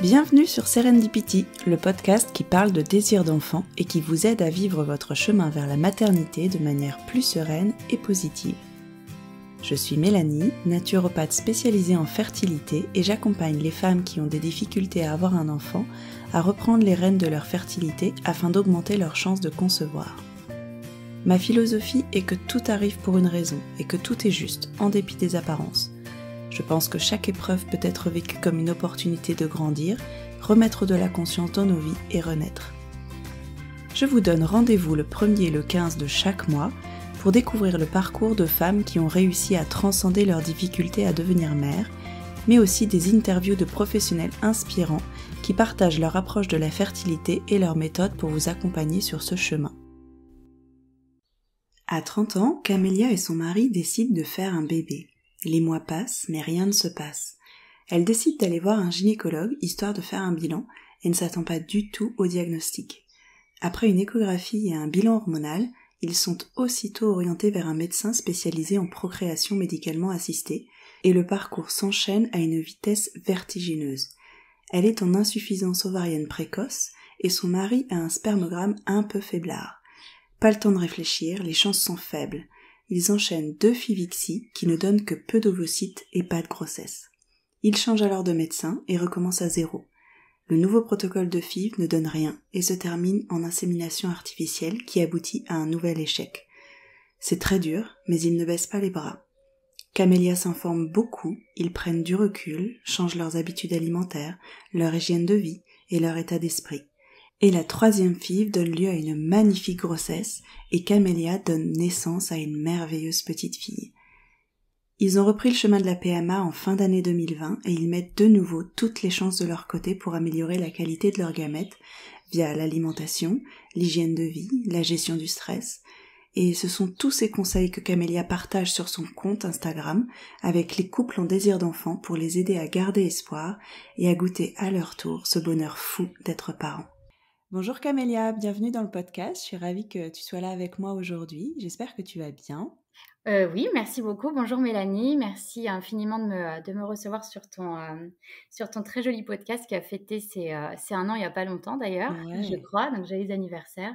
Bienvenue sur Serendipity, le podcast qui parle de désir d'enfant et qui vous aide à vivre votre chemin vers la maternité de manière plus sereine et positive. Je suis Mélanie, naturopathe spécialisée en fertilité et j'accompagne les femmes qui ont des difficultés à avoir un enfant à reprendre les rênes de leur fertilité afin d'augmenter leurs chances de concevoir. Ma philosophie est que tout arrive pour une raison et que tout est juste, en dépit des apparences. Je pense que chaque épreuve peut être vécue comme une opportunité de grandir, remettre de la conscience dans nos vies et renaître. Je vous donne rendez-vous le 1er et le 15 de chaque mois pour découvrir le parcours de femmes qui ont réussi à transcender leurs difficultés à devenir mères, mais aussi des interviews de professionnels inspirants qui partagent leur approche de la fertilité et leurs méthodes pour vous accompagner sur ce chemin. À 30 ans, Camélia et son mari décident de faire un bébé. Les mois passent, mais rien ne se passe. Elle décide d'aller voir un gynécologue, histoire de faire un bilan, et ne s'attend pas du tout au diagnostic. Après une échographie et un bilan hormonal, ils sont aussitôt orientés vers un médecin spécialisé en procréation médicalement assistée, et le parcours s'enchaîne à une vitesse vertigineuse. Elle est en insuffisance ovarienne précoce, et son mari a un spermogramme un peu faiblard. Pas le temps de réfléchir, les chances sont faibles. Ils enchaînent 2 FIV-ICSI qui ne donnent que peu d'ovocytes et pas de grossesse. Ils changent alors de médecin et recommencent à zéro. Le nouveau protocole de FIV ne donne rien et se termine en insémination artificielle qui aboutit à un nouvel échec. C'est très dur, mais ils ne baissent pas les bras. Camélia s'informe beaucoup, ils prennent du recul, changent leurs habitudes alimentaires, leur hygiène de vie et leur état d'esprit. Et la 3e FIV donne lieu à une magnifique grossesse et Camélia donne naissance à une merveilleuse petite fille. Ils ont repris le chemin de la PMA en fin d'année 2020 et ils mettent de nouveau toutes les chances de leur côté pour améliorer la qualité de leurs gamètes via l'alimentation, l'hygiène de vie, la gestion du stress. Et ce sont tous ces conseils que Camélia partage sur son compte Instagram avec les couples en désir d'enfant pour les aider à garder espoir et à goûter à leur tour ce bonheur fou d'être parents. Bonjour Camélia, bienvenue dans le podcast. Je suis ravie que tu sois là avec moi aujourd'hui. J'espère que tu vas bien. Oui, merci beaucoup. Bonjour Mélanie, merci infiniment de me recevoir sur ton très joli podcast qui a fêté ses 1 an il n'y a pas longtemps d'ailleurs, je Ouais, crois, donc joyeux anniversaire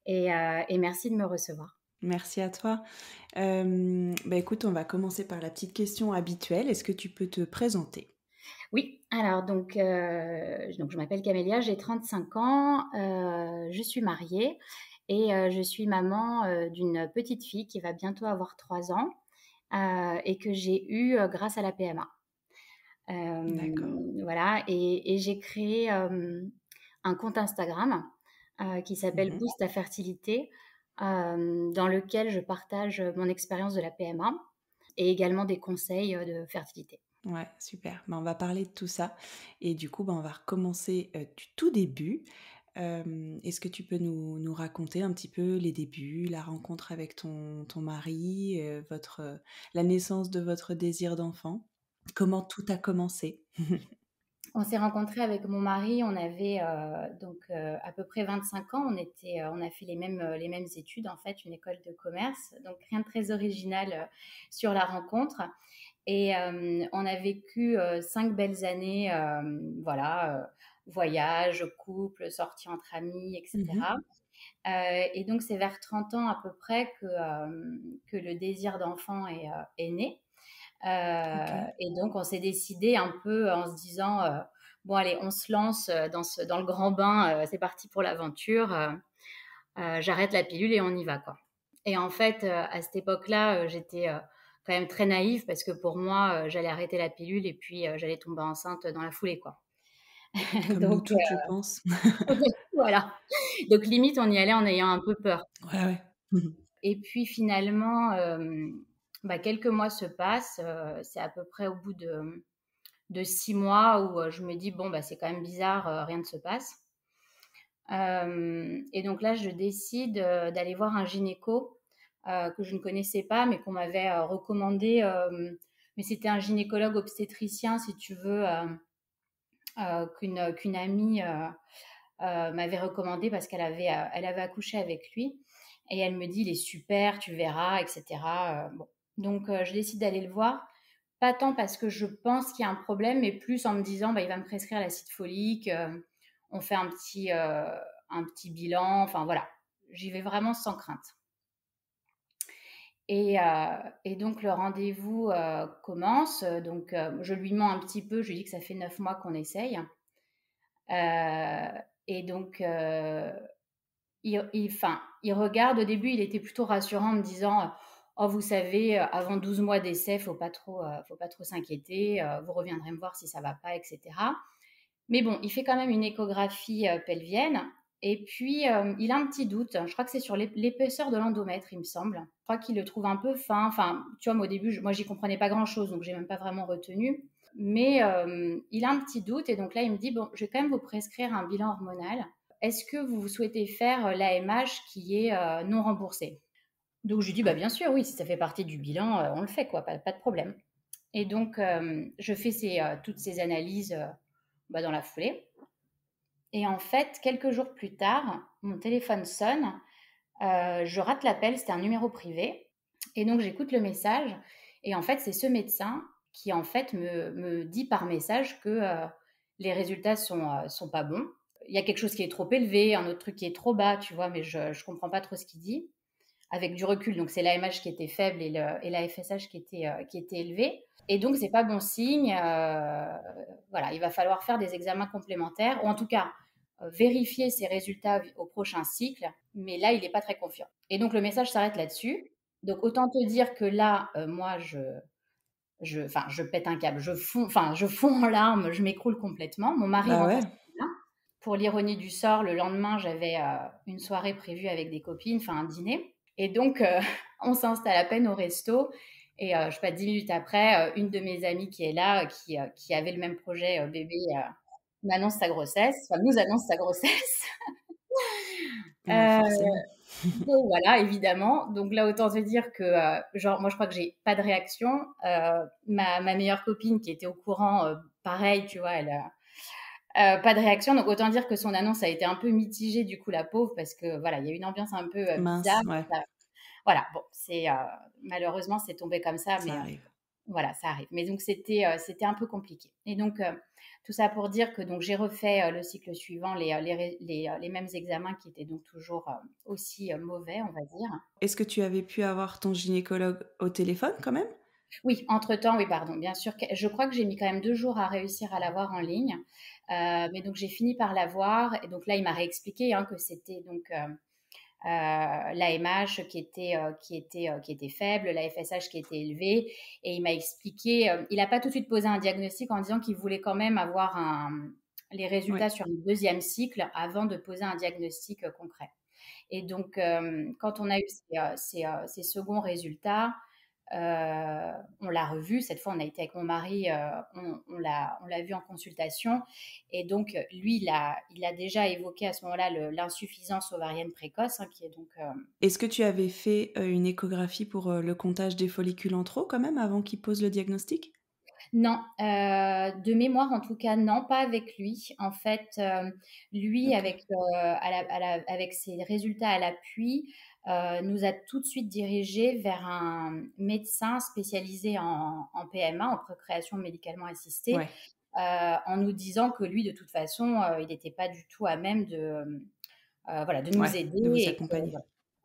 et merci de me recevoir. merci à toi. Écoute, on va commencer par la petite question habituelle. Est-ce que tu peux te présenter? Oui, alors donc je m'appelle Camélia, j'ai 35 ans, je suis mariée et je suis maman, d'une petite fille qui va bientôt avoir 3 ans, et que j'ai eue, grâce à la PMA. D'accord. Voilà et j'ai créé, un compte Instagram, qui s'appelle Mhm. Boost ta fertilité, dans lequel je partage, mon expérience de la PMA et également des conseils, de fertilité. Ouais, super. On va parler de tout ça. Et du coup, on va recommencer du tout début. Est-ce que tu peux nous raconter un petit peu les débuts, la rencontre avec ton mari, la naissance de votre désir d'enfant? Comment tout a commencé? On s'est rencontrés avec mon mari, on avait, à peu près 25 ans. On a fait les mêmes études en fait, une école de commerce, donc rien de très original, sur la rencontre et on a vécu, 5 belles années, voilà, voyage, couple, sorties entre amis et Mhm. cetera. Et donc c'est vers 30 ans à peu près que le désir d'enfant est né. Ok. Et donc, on s'est décidé un peu en se disant, bon, allez, on se lance dans le grand bain, c'est parti pour l'aventure, j'arrête la pilule et on y va, quoi. Et en fait, à cette époque-là, j'étais quand même très naïve parce que pour moi, j'allais arrêter la pilule et puis j'allais tomber enceinte dans la foulée, quoi. Comme nous Donc, toutes, je pense. voilà. Donc, limite, on y allait en ayant un peu peur. Ouais, ouais. Mhm. Et puis finalement, quelques mois se passent, c'est à peu près au bout de 6 mois où je me dis, bon, c'est quand même bizarre, rien ne se passe. Et donc là, je décide d'aller voir un gynéco que je ne connaissais pas, mais qu'on m'avait recommandé mais c'était un gynécologue obstétricien, si tu veux, qu'une amie m'avait recommandé parce elle avait accouché avec lui. Et elle me dit, il est super, tu verras, etc. Bon. Donc, je décide d'aller le voir. Pas tant parce que je pense qu'il y a un problème, mais plus en me disant, bah, il va me prescrire l'acide folique, on fait un petit bilan, enfin voilà. J'y vais vraiment sans crainte. Et donc, le rendez-vous commence. Donc, je lui mens un petit peu, je lui dis que ça fait 9 mois qu'on essaye. Euh, et donc, il regarde. Au début, il était plutôt rassurant en me disant oh, vous savez, avant 12 mois d'essai, faut pas trop s'inquiéter, vous reviendrez me voir si ça va pas, etc. Mais bon, il fait quand même une échographie pelvienne. Et puis, il a un petit doute. Je crois que c'est sur l'épaisseur de l'endomètre, il me semble. Je crois qu'il le trouve un peu fin. Enfin, tu vois, moi, au début, moi, j'y comprenais pas grand-chose, donc j'ai même pas vraiment retenu. Mais il a un petit doute. Et donc là, il me dit, bon, je vais quand même vous prescrire un bilan hormonal. Est-ce que vous souhaitez faire l'AMH qui est non remboursé? Donc, je lui dis, bah, bien sûr, oui, si ça fait partie du bilan, on le fait, quoi, pas de problème. Et donc, je fais toutes ces analyses dans la foulée. Et en fait, quelques jours plus tard, mon téléphone sonne. Je rate l'appel, c'était un numéro privé. Et donc, j'écoute le message. Et en fait, c'est ce médecin qui, en fait, me dit par message que les résultats sont pas bons. Il y a quelque chose qui est trop élevé, un autre truc qui est trop bas, tu vois, mais je ne comprends pas trop ce qu'il dit. Avec du recul, donc c'est l'AMH qui était faible et la FSH qui était élevée. Et donc, c'est pas bon signe. Voilà, il va falloir faire des examens complémentaires, ou en tout cas, vérifier ses résultats au prochain cycle. Mais là, il n'est pas très confiant. Et donc, le message s'arrête là-dessus. Donc, autant te dire que là, moi, je pète un câble. Je fonds en larmes, je m'écroule complètement. Mon mari Bah rentre à ouais. ce moment-là. Pour l'ironie du sort, le lendemain, j'avais une soirée prévue avec des copines, enfin un dîner. Et donc, on s'installe à peine au resto. Et je sais pas, 10 minutes après, une de mes amies qui est là, qui avait le même projet bébé, m'annonce sa grossesse, enfin nous annonce sa grossesse. Ouais, Euh, forcément. donc voilà, évidemment. Donc là, autant te dire que, genre, moi, je crois que j'ai pas de réaction. Ma meilleure copine qui était au courant, pareil, tu vois, elle pas de réaction. Donc autant dire que son annonce a été un peu mitigée, du coup, la pauvre, parce que voilà, il y a une ambiance un peu bizarre. Mince, ouais, Voilà, bon, malheureusement, c'est tombé comme ça, ça mais arrive. voilà, ça arrive. Mais donc, c'était un peu compliqué. Et donc, tout ça pour dire que donc j'ai refait le cycle suivant, les mêmes examens qui étaient donc toujours aussi mauvais, on va dire. Est-ce que tu avais pu avoir ton gynécologue au téléphone quand même? Oui, entre-temps, oui, pardon, bien sûr. Je crois que j'ai mis quand même 2 jours à réussir à l'avoir en ligne. Mais donc, j'ai fini par l'avoir. Et donc là, il m'a réexpliqué hein, que c'était donc l'AMH qui était faible, la FSH qui était élevée. Et il m'a expliqué, il n'a pas tout de suite posé un diagnostic en disant qu'il voulait quand même avoir les Ouais. résultats sur le deuxième cycle avant de poser un diagnostic concret. Et donc, quand on a eu ces seconds résultats, on l'a revu. Cette fois, on a été avec mon mari, on l'a vu en consultation. Et donc, lui, il a déjà évoqué à ce moment-là l'insuffisance ovarienne précoce, hein, qui est donc. Est-ce que tu avais fait, une échographie pour, le comptage des follicules en trop quand même avant qu'il pose le diagnostic? Non, de mémoire en tout cas, non, pas avec lui. En fait, lui, OK. avec ses résultats à l'appui, nous a tout de suite dirigés vers un médecin spécialisé en PMA, en procréation médicalement assistée, Ouais, en nous disant que lui, de toute façon, il n'était pas du tout à même voilà, de nous ouais, aider de vous et que accompagner.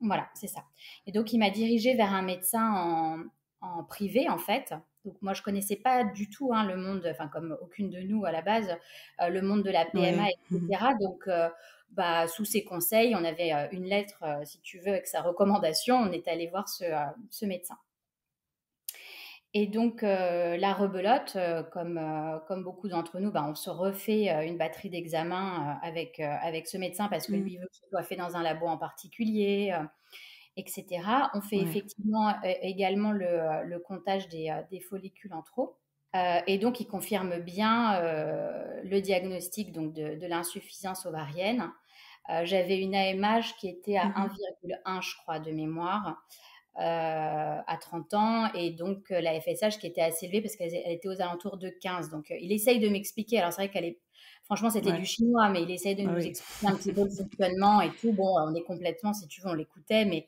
voilà, c'est ça. Et donc, il m'a dirigée vers un médecin en privé, en fait. Donc, moi, je connaissais pas du tout hein, le monde, enfin, comme aucune de nous à la base, le monde de la PMA, Ouais. etc. Donc, sous ses conseils, on avait une lettre, si tu veux, avec sa recommandation. On est allé voir ce médecin. Et donc, la rebelote, comme beaucoup d'entre nous, on se refait une batterie d'examens avec ce médecin parce que Mmh. lui veut que ce soit fait dans un labo en particulier, etc. On fait Ouais. effectivement également le comptage des follicules en trop. Et donc, il confirme bien le diagnostic donc, de l'insuffisance ovarienne. J'avais une AMH qui était à Mmh. 1,1, je crois, de mémoire. à 30 ans, et donc la FSH qui était assez élevée parce qu'elle était aux alentours de 15. Donc il essaye de m'expliquer. Alors c'est vrai franchement c'était du Ouais. chinois, mais il essaye de Ah nous oui. expliquer un petit peu le fonctionnement et tout. Bon, on est complètement, si tu veux, on l'écoutait, mais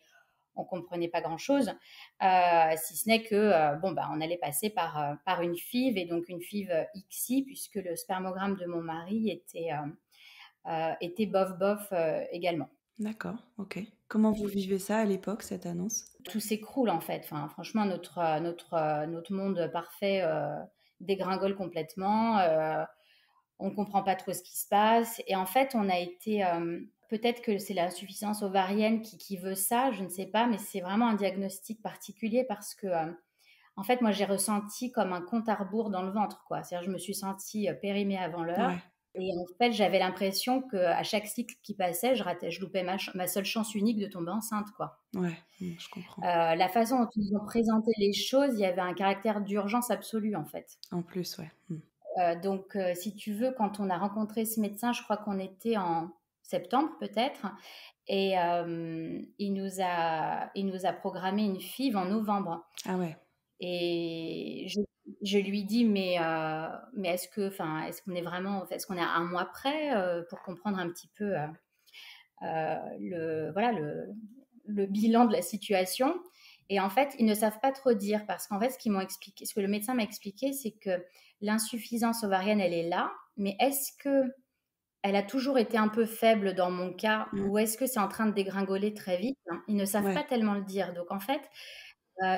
on comprenait pas grand-chose, si ce n'est que bon bah on allait passer par une FIV, et donc une FIV ICSI, puisque le spermogramme de mon mari était bof bof également. D'accord, OK. Comment vous vivez ça à l'époque, cette annonce? Tout s'écroule en fait. Enfin, franchement, notre monde parfait dégringole complètement. On ne comprend pas trop ce qui se passe. Et en fait, on a été. Peut-être que c'est l'insuffisance ovarienne qui veut ça, je ne sais pas, mais c'est vraiment un diagnostic particulier parce que, en fait, moi, j'ai ressenti comme un compte à rebours dans le ventre, quoi. C'est-à-dire, je me suis sentie périmée avant l'heure. Ouais, Et en fait, j'avais l'impression qu'à chaque cycle qui passait, je loupais ma seule chance unique de tomber enceinte, quoi. ouais, je comprends. La façon dont ils ont présenté les choses, il y avait un caractère d'urgence absolue, en fait. En plus, ouais. Donc, si tu veux, quand on a rencontré ce médecin, je crois qu'on était en septembre peut-être, et il nous a programmé une FIV en novembre. Ah ouais, Et je lui dis, mais est-ce qu'on est vraiment, est-ce qu'on est à un mois près, pour comprendre un petit peu voilà, le bilan de la situation. Et en fait, ils ne savent pas trop dire, parce qu'en fait, ce que le médecin m'a expliqué, c'est que l'insuffisance ovarienne, elle est là, mais est-ce que elle a toujours été un peu faible dans mon cas, mmh, ou est-ce que c'est en train de dégringoler très vite? Ils ne savent pas ouais, tellement le dire. Donc en fait,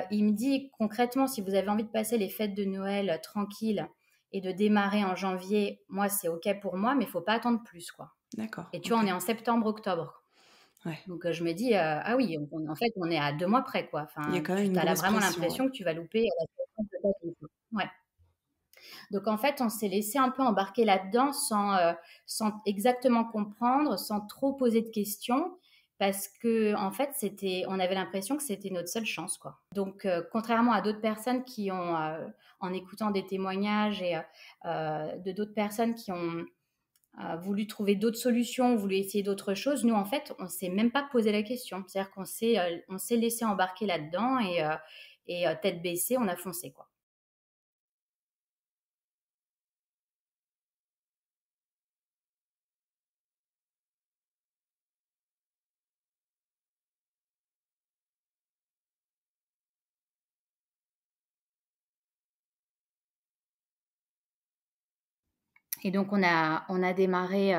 il me dit concrètement, si vous avez envie de passer les fêtes de Noël tranquille et de démarrer en janvier, moi c'est ok pour moi, mais il faut pas attendre plus, quoi. d'accord, Et tu vois, OK. on est en septembre-octobre. Ouais. Donc je me dis, ah oui, en fait, on est à 2 mois près, quoi. Il y a Enfin, quand même tu une as grosse vraiment pression, ouais. l'impression que tu vas louper la naissance de ta fille, quoi. Ouais. Donc en fait, on s'est laissé un peu embarquer là-dedans sans exactement comprendre, sans trop poser de questions, parce que en fait, on avait l'impression que c'était notre seule chance, quoi. Donc contrairement à d'autres personnes qui ont, en écoutant des témoignages et de d'autres personnes qui ont voulu trouver d'autres solutions, voulu essayer d'autres choses. Nous, en fait, on s'est même pas posé la question. C'est-à-dire qu'on s'est laissé embarquer là-dedans, et tête baissée, on a foncé, quoi. Et donc, on a démarré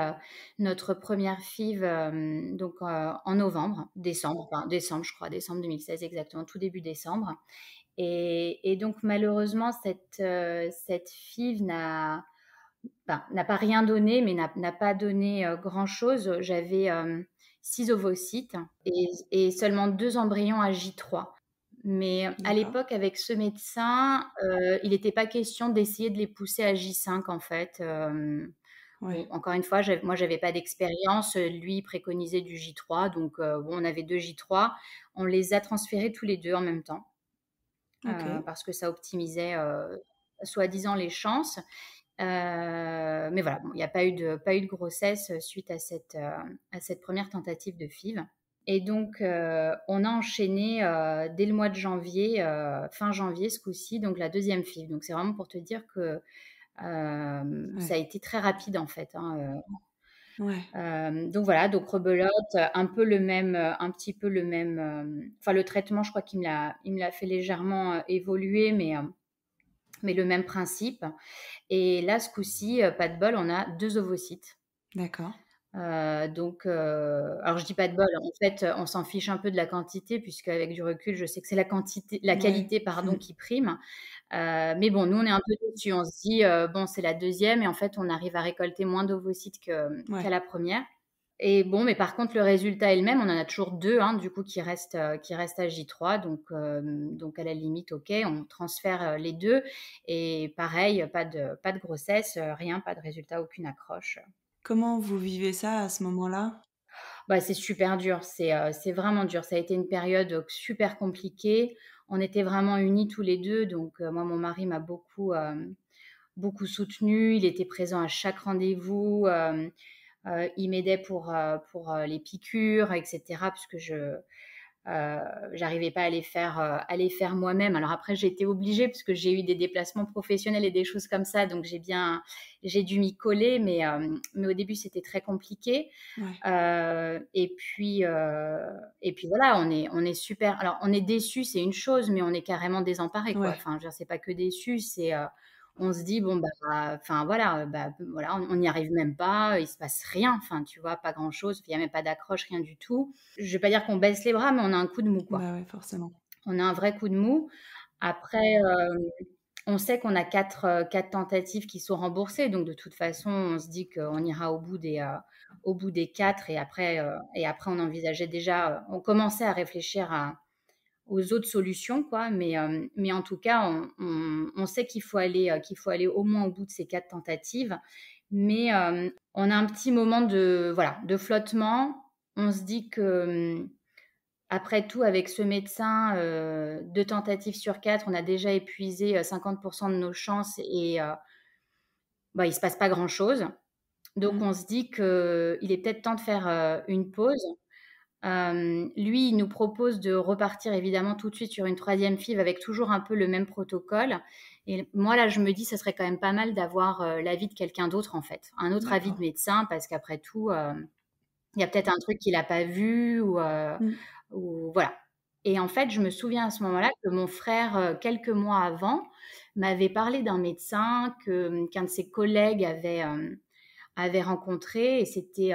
notre première FIV donc, en novembre, décembre, enfin décembre, je crois, décembre 2016 exactement, tout début décembre. Et donc, malheureusement, cette FIV n'a pas rien donné, mais n'a pas donné grand-chose. J'avais 6 ovocytes et seulement 2 embryons à J3. Mais à D'accord. l'époque, avec ce médecin, il n'était pas question d'essayer de les pousser à J5, en fait. Bon, Ouais, encore une fois, moi, j'avais pas d'expérience. Lui, il préconisait du J3. Donc, bon, on avait 2 J3. On les a transférés tous les deux en même temps, OK. parce que ça optimisait soi-disant les chances. Mais voilà, bon, il n'y a pas eu de grossesse suite à cette première tentative de FIV. Et donc, on a enchaîné dès le mois de janvier, fin janvier ce coup-ci, donc la deuxième FIV. Donc, c'est vraiment pour te dire que ça a Ouais. été très rapide en fait, hein. Ouais. Donc voilà, donc rebelote, un peu le même, un petit peu le même. Enfin, le traitement, je crois qu'il me l'a fait légèrement évoluer, mais le même principe. Et là, ce coup-ci, pas de bol, on a 2 ovocytes. D'accord. Donc, alors je dis pas de bol, en fait, on s'en fiche un peu de la quantité, puisque avec du recul, je sais que c'est la Ouais. qualité, pardon, qui prime. Mais bon, nous, on est un peu déçus. On se dit, bon, c'est la deuxième, et en fait, on arrive à récolter moins d'ovocytes qu'à Ouais. la première. Et bon, mais par contre, le résultat est le même. On en a toujours deux, hein, du coup, qui restent à J3. Donc à la limite, ok, on transfère les deux. Et pareil, pas de grossesse, rien, pas de résultat, aucune accroche. Comment vous vivez ça à ce moment-là? Bah, c'est super dur, c'est vraiment dur. Ça a été une période super compliquée. On était vraiment unis tous les deux. Donc, moi, mon mari m'a beaucoup soutenue. Il était présent à chaque rendez-vous. Il m'aidait pour les piqûres, etc. Puisque j'arrivais pas à les faire moi-même. Alors après, j'ai été obligée parce que j'ai eu des déplacements professionnels et des choses comme ça, donc j'ai dû m'y coller, mais au début, c'était très compliqué. Ouais. Et puis voilà, on est super. Alors, on est déçus, c'est une chose, mais on est carrément désemparés, quoi. Ouais. Enfin, je veux dire, c'est pas que déçus, on se dit, bon, bah, enfin, voilà, voilà, on n'y arrive même pas, il se passe rien, enfin, tu vois, pas grand-chose, il n'y a même pas d'accroche, rien du tout. Je vais pas dire qu'on baisse les bras, mais on a un coup de mou, quoi. Bah ouais, forcément. On a un vrai coup de mou. Après, on sait qu'on a quatre tentatives qui sont remboursées, donc de toute façon, on se dit qu'on ira au bout des 4 et après on envisageait déjà, on commençait à réfléchir aux autres solutions, quoi. Mais en tout cas, on sait qu'il faut aller au moins au bout de ces 4 tentatives. Mais on a un petit moment voilà, de flottement. On se dit que après tout, avec ce médecin, 2 tentatives sur 4, on a déjà épuisé 50% de nos chances et bah, il ne se passe pas grand-chose. Donc Mmh. on se dit qu'il est peut-être temps de faire une pause. Lui, il nous propose de repartir évidemment tout de suite sur une troisième FIV avec toujours un peu le même protocole. Et moi, là, je me dis, ça serait quand même pas mal d'avoir l'avis de quelqu'un d'autre, en fait. Un autre avis de D'accord. médecin, parce qu'après tout, il y a peut-être un truc qu'il n'a pas vu Mmh. ou voilà. Et en fait, je me souviens à ce moment-là que mon frère, quelques mois avant, m'avait parlé d'un médecin qu'un de ses collègues avait rencontré et c'était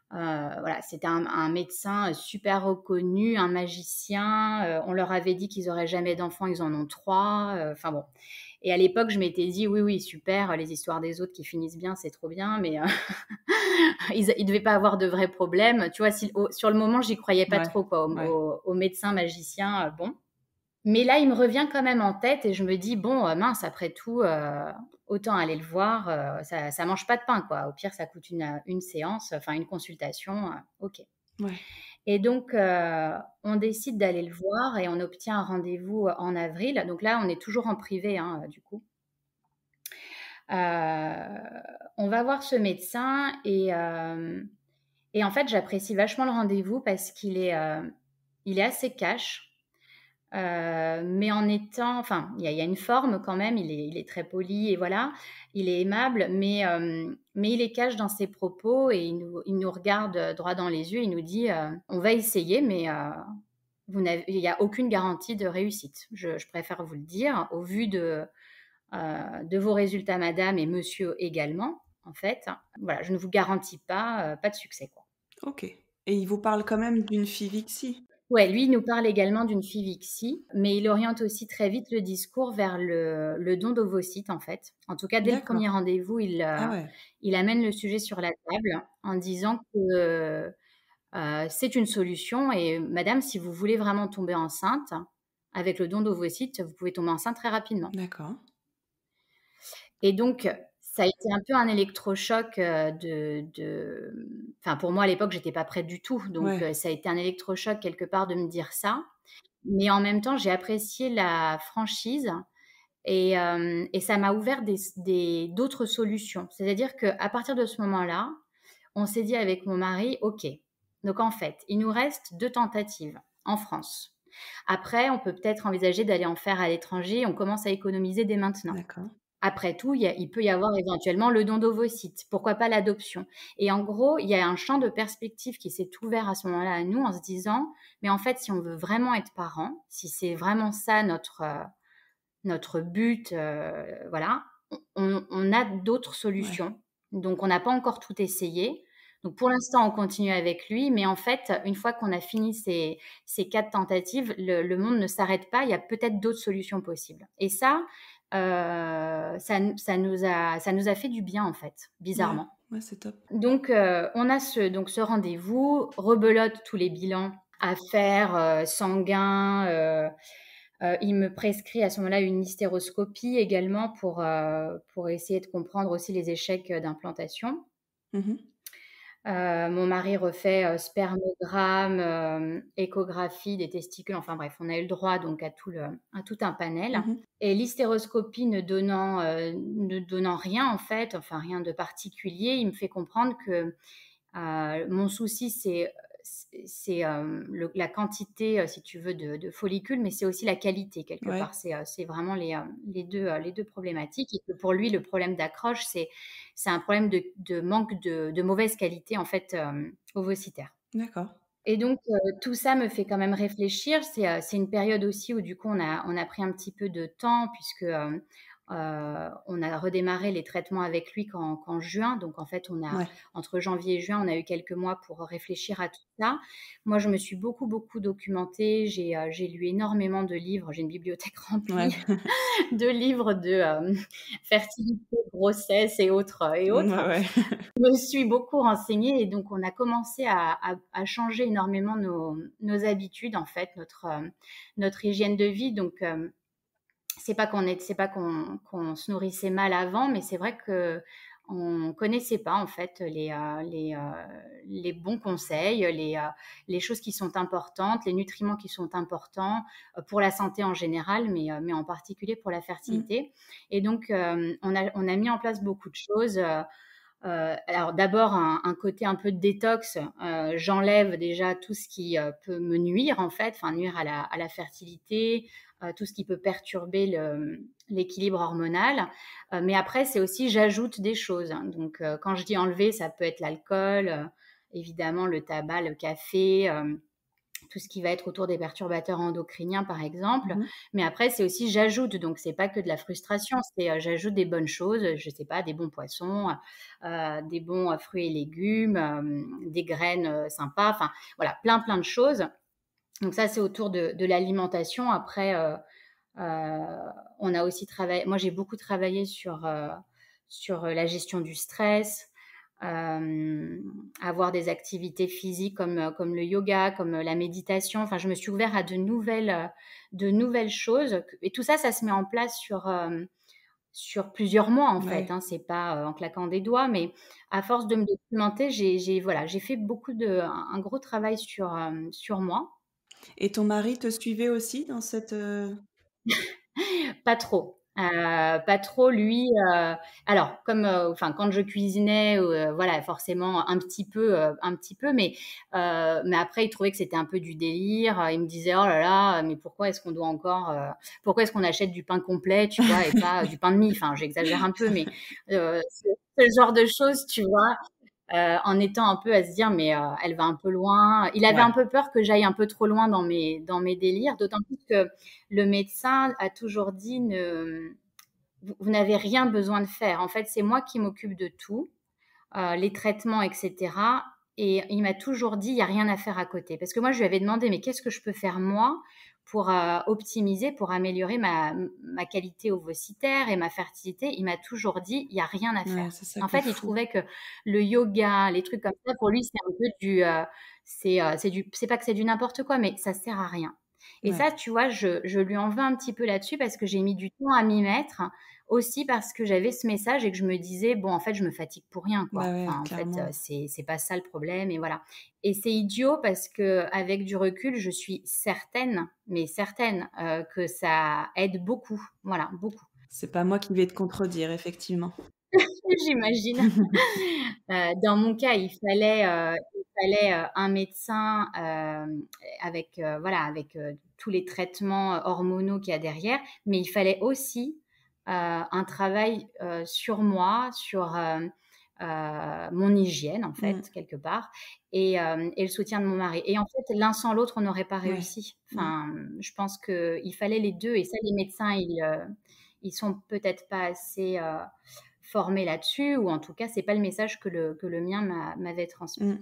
voilà, c'était un médecin super reconnu, un magicien. On leur avait dit qu'ils n'auraient jamais d'enfants, ils en ont 3. Enfin bon. Et à l'époque, je m'étais dit, oui, oui, super, les histoires des autres qui finissent bien, c'est trop bien, mais ils ne devaient pas avoir de vrais problèmes. Tu vois, sur le moment, j'y croyais pas Ouais. trop, quoi, Ouais. au médecin magicien. Bon. Mais là, il me revient quand même en tête et je me dis, bon, mince, après tout, autant aller le voir, ça ne mange pas de pain, quoi. Au pire, ça coûte une séance, enfin une consultation, ok. Ouais. Et donc, on décide d'aller le voir et on obtient un rendez-vous en avril. Donc là, on est toujours en privé, hein, du coup. On va voir ce médecin et en fait, j'apprécie vachement le rendez-vous parce il est assez cash. Mais en étant, enfin, il y a une forme quand même. Il est très poli et voilà, il est aimable, mais il est cash dans ses propos et il nous regarde droit dans les yeux. Il nous dit, on va essayer, mais il n'y a aucune garantie de réussite. Je préfère vous le dire au vu de vos résultats, madame et monsieur également. En fait, voilà, je ne vous garantis pas de succès, quoi. OK. Et il vous parle quand même d'une Fivixie? Ouais, lui, il nous parle également d'une Fivixie, mais il oriente aussi très vite le discours vers le don d'ovocytes, en fait. En tout cas, dès le premier D'accord. rendez-vous, Ah ouais. il amène le sujet sur la table en disant que c'est une solution et madame, si vous voulez vraiment tomber enceinte, avec le don d'ovocytes, vous pouvez tomber enceinte très rapidement. D'accord. Et donc, ça a été un peu un électrochoc, enfin, pour moi, à l'époque, j'étais pas prête du tout. Donc, Ouais. ça a été un électrochoc quelque part de me dire ça. Mais en même temps, j'ai apprécié la franchise et ça m'a ouvert d'autres solutions. C'est-à-dire qu'à partir de ce moment-là, on s'est dit avec mon mari: «OK, donc en fait, il nous reste 2 tentatives en France. Après, on peut peut-être envisager d'aller en faire à l'étranger. On commence à économiser dès maintenant». D'accord. Après tout, il peut y avoir éventuellement le don d'ovocytes. Pourquoi pas l'adoption? Et en gros, il y a un champ de perspective qui s'est ouvert à ce moment-là à nous en se disant: «Mais en fait, si on veut vraiment être parents, si c'est vraiment ça notre but, voilà, on a d'autres Ouais. solutions. Donc on n'a pas encore tout essayé. Donc pour l'instant, on continue avec lui, mais en fait, une fois qu'on a fini ces 4 tentatives, le monde ne s'arrête pas, il y a peut-être d'autres solutions possibles. Et ça, ça nous a fait du bien, en fait, Ouais. bizarrement. Ouais, c'est top. Donc on a ce rendez-vous, rebelote tous les bilans à faire, sanguins, il me prescrit à ce moment-là une hystéroscopie également pour essayer de comprendre aussi les échecs d'implantation. Mmh. Mon mari refait spermogramme, échographie des testicules, enfin bref, on a eu le droit donc à tout un panel. Mmh. Et l'hystéroscopie ne donnant rien en fait, enfin rien de particulier, il me fait comprendre que mon souci c'est la quantité, si tu veux, de follicules, mais c'est aussi la qualité quelque Ouais. part. C'est vraiment les deux problématiques. Et que pour lui, le problème d'accroche, c'est un problème de manque de mauvaise qualité en fait ovocytaire. D'accord. Et donc, tout ça me fait quand même réfléchir. C'est une période aussi où du coup on a pris un petit peu de temps puisque, on a redémarré les traitements avec lui qu'en juin. Donc en fait, on a Ouais. entre janvier et juin, on a eu quelques mois pour réfléchir à tout ça. Moi, je me suis beaucoup, beaucoup documentée. J'ai lu énormément de livres. J'ai une bibliothèque Ouais. remplie de livres de, fertilité, grossesse et autres, et Ouais, autres. ouais. Je me suis beaucoup renseignée et donc on a commencé à changer énormément nos habitudes, en fait, notre hygiène de vie. Donc, c'est pas qu'on se nourrissait mal avant, mais c'est vrai que on connaissait pas en fait les bons conseils, les choses qui sont importantes, les nutriments qui sont importants pour la santé en général, mais en particulier pour la Mmh. fertilité. Et donc, on a mis en place beaucoup de choses. Alors d'abord un côté un peu de détox, j'enlève déjà tout ce qui, peut me nuire en fait, enfin nuire à la fertilité, tout ce qui peut perturber l'équilibre hormonal. Mais après c'est aussi j'ajoute des choses, hein. Donc quand je dis enlever, ça peut être l'alcool, évidemment le tabac, le café, tout ce qui va être autour des perturbateurs endocriniens, par exemple. Mmh. Mais après, c'est aussi j'ajoute, donc c'est pas que de la frustration, c'est j'ajoute des bonnes choses, je sais pas, des bons poissons, des bons fruits et légumes, des graines sympas, enfin voilà, plein plein de choses. Donc ça, c'est autour de l'alimentation. Après, on a aussi travaillé, moi j'ai beaucoup travaillé sur la gestion du stress, euh, avoir des activités physiques comme le yoga, comme la méditation. Enfin, je me suis ouverte à de nouvelles choses. Et tout ça, ça se met en place sur plusieurs mois, en fait. Ouais. Hein. C'est pas en claquant des doigts, mais à force de me documenter, voilà, j'ai fait un gros travail sur moi. Et ton mari te suivait aussi dans cette, Pas trop. Pas trop lui, alors comme, enfin quand je cuisinais, voilà forcément un petit peu, mais après il trouvait que c'était un peu du délire. Il me disait: «Oh là là, mais pourquoi est-ce qu'on doit encore, pourquoi est-ce qu'on achète du pain complet?» tu vois? Et pas du pain de mie. Enfin j'exagère un peu, mais c'est le genre de choses, tu vois? En étant un peu à se dire: «Mais, elle va un peu loin». Il avait Ouais. un peu peur que j'aille un peu trop loin dans mes délires, d'autant plus que le médecin a toujours dit: «Ne vous n'avez rien besoin de faire. En fait, c'est moi qui m'occupe de tout, les traitements et cetera». Et il m'a toujours dit: «Il y a rien à faire à côté». Parce que moi, je lui avais demandé: «Mais qu'est-ce que je peux faire moi pour, optimiser, pour améliorer ma qualité ovocytaire et ma fertilité?» Il m'a toujours dit: «Il y a rien à Ouais, faire». c'est ça En qui est fait, il fou. trouvait que le yoga, les trucs comme ça, pour lui, c'est un peu c'est pas que c'est du n'importe quoi, mais ça sert à rien. Et Ouais. ça, tu vois, je lui en veux un petit peu là-dessus parce que j'ai mis du temps à m'y mettre, aussi parce que j'avais ce message et que je me disais: «Bon, en fait, je me fatigue pour rien, Bah, quoi. ouais, Enfin, en fait, clairement. c'est pas ça le problème», et voilà. Et c'est idiot parce qu'avec du recul, je suis certaine, mais certaine, que ça aide beaucoup. Voilà, beaucoup. C'est pas moi qui vais te contredire, effectivement. J'imagine. Dans mon cas, il fallait, un médecin, avec, voilà, avec, tous les traitements, hormonaux qu'il y a derrière, mais il fallait aussi, un travail, sur moi, sur, mon hygiène, en Mmh. fait, quelque part, et le soutien de mon mari. Et en fait, l'un sans l'autre, on n'aurait pas Ouais. réussi. Mmh. Enfin, je pense qu'il fallait les 2, et ça, les médecins, ils sont peut-être pas assez, formés là-dessus, ou en tout cas, c'est pas le message que le mien m'avait transmis. Mmh.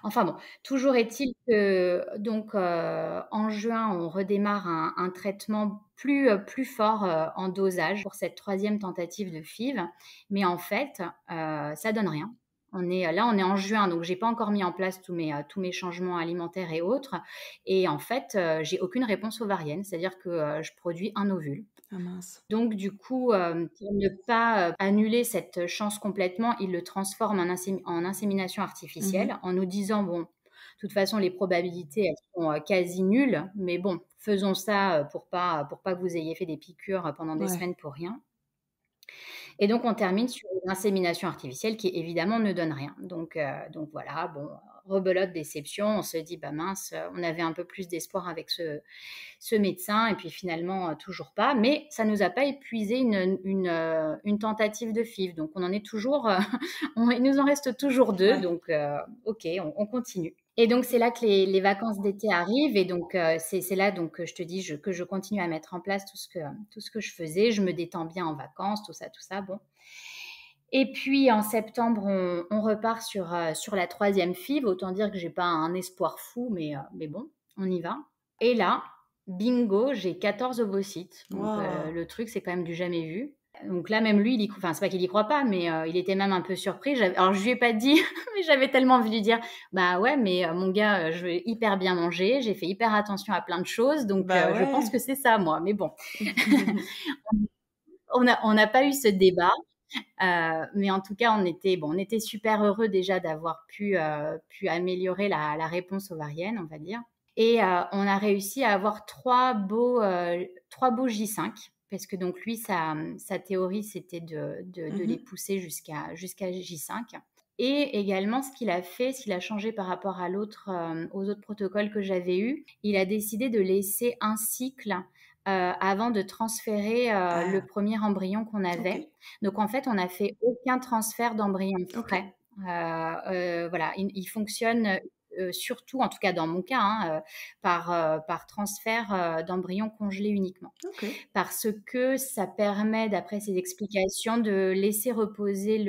Enfin bon, toujours est-il que donc, en juin, on redémarre un traitement plus fort, en dosage pour cette troisième tentative de FIV. Mais en fait, ça donne rien. On est en juin, donc j'ai pas encore mis en place tous mes changements alimentaires et autres. Et en fait, j'ai aucune réponse ovarienne, c'est-à-dire que, je produis un ovule. Ah mince. Donc du coup, pour ne pas, annuler cette chance complètement, il le transforme en insémination Mmh. artificielle, en nous disant: «Bon, de toute façon, les probabilités, elles sont, quasi nulles, mais bon, faisons ça, pour pas que vous ayez fait des piqûres, pendant des Ouais. semaines pour rien». Et donc on termine sur une insémination artificielle qui évidemment ne donne rien. Donc voilà, bon, rebelote, déception. On se dit, bah mince, on avait un peu plus d'espoir avec ce médecin et puis finalement, toujours pas. Mais ça nous a pas épuisé une tentative de FIV. Donc on en est toujours, il nous en reste toujours 2. Ouais. Donc ok, on continue. Et donc c'est là que les vacances d'été arrivent et donc c'est là donc que je te dis que je continue à mettre en place tout ce que je faisais. Je me détends bien en vacances, tout ça, bon. Et puis en septembre, on repart sur la 3e FIV. Autant dire que j'ai pas un espoir fou, mais bon, on y va. Et là, bingo, j'ai 14 ovocytes. Donc Wow. le truc, c'est quand même du jamais vu. Donc là, même lui, enfin, c'est pas qu'il y croit pas, mais il était même un peu surpris. Alors, je lui ai pas dit, mais j'avais tellement envie de lui dire, bah ouais, mais mon gars, je vais hyper bien manger, j'ai fait hyper attention à plein de choses, donc Bah je pense ouais. que c'est ça, moi. Mais bon, on n'a pas eu ce débat. Mais en tout cas, on était super heureux déjà d'avoir pu améliorer la réponse ovarienne, on va dire. Et on a réussi à avoir 3 beaux J5, parce que donc lui, sa théorie, c'était de les Mhm. pousser jusqu'à J5. Et également, ce qu'il a changé par rapport aux autres protocoles que j'avais eus, il a décidé de laisser un cycle avant de transférer le Ah, premier embryon qu'on ok. avait. Donc en fait, on n'a fait aucun transfert d'embryon Ok. frais. Voilà, il fonctionne surtout, en tout cas dans mon cas, hein, par transfert d'embryon congelé uniquement. Ok. Parce que ça permet, d'après ses explications, de laisser reposer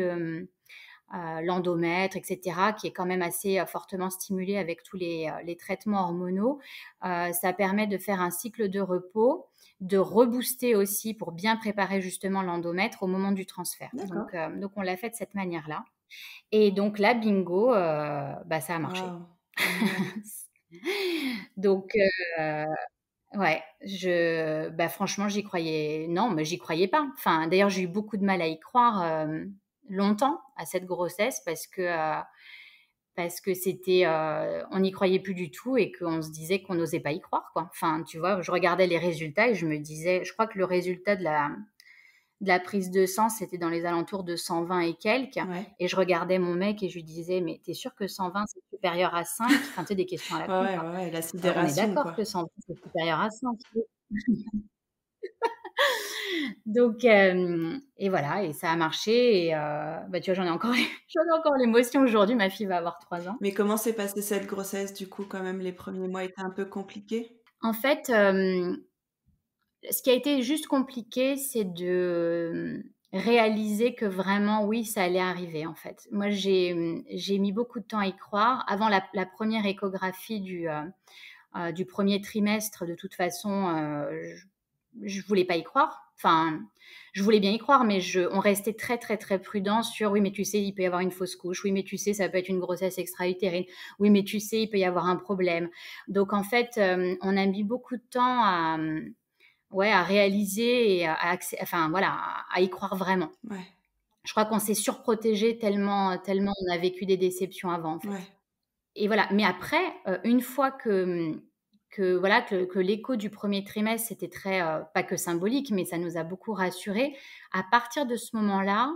l'endomètre, etc., qui est quand même assez fortement stimulé avec tous les traitements hormonaux. Ça permet de faire un cycle de repos, de rebooster aussi pour bien préparer justement l'endomètre au moment du transfert. D'accord. Donc on l'a fait de cette manière-là. Et donc là, bingo, bah, ça a marché. Waouh. Génial. Donc, ouais, bah, franchement, j'y croyais. Non, mais j'y croyais pas. Enfin, d'ailleurs, j'ai eu beaucoup de mal à y croire longtemps à cette grossesse parce que c'était, on n'y croyait plus du tout et qu'on se disait qu'on n'osait pas y croire, quoi. Enfin, tu vois, je regardais les résultats et je me disais, je crois que le résultat de la prise de sang, c'était dans les alentours de 120 et quelques. Ouais. Et je regardais mon mec et je lui disais, mais t'es sûr que 120 c'est supérieur à 5? Enfin, tu sais, des questions à la Ouais, con, ouais, quoi. ouais, ouais, la On est sidération, d'accord quoi. que 120 c'est supérieur à 5. Donc, et voilà, et ça a marché. Et bah, tu vois, j'en ai encore, j'en ai encore l'émotion aujourd'hui. Ma fille va avoir 3 ans. Mais comment s'est passée cette grossesse, du coup, quand même, les premiers mois étaient un peu compliqués? En fait, ce qui a été juste compliqué, c'est de réaliser que vraiment, oui, ça allait arriver, en fait. Moi, j'ai mis beaucoup de temps à y croire. Avant la première échographie du premier trimestre, de toute façon, je voulais pas y croire. Enfin, je voulais bien y croire, mais on restait très, très, très prudent sur, oui, mais tu sais, il peut y avoir une fausse couche. Oui, mais tu sais, ça peut être une grossesse extra-utérine. Oui, mais tu sais, il peut y avoir un problème. Donc, en fait, on a mis beaucoup de temps ouais, à réaliser et enfin, voilà, à y croire vraiment. Ouais, Je crois qu'on s'est surprotégé tellement on a vécu des déceptions avant, en fait. ouais. Et voilà. Mais après, une fois voilà, que l'écho du premier trimestre, c'était très, pas que symbolique, mais ça nous a beaucoup rassurés. À partir de ce moment-là,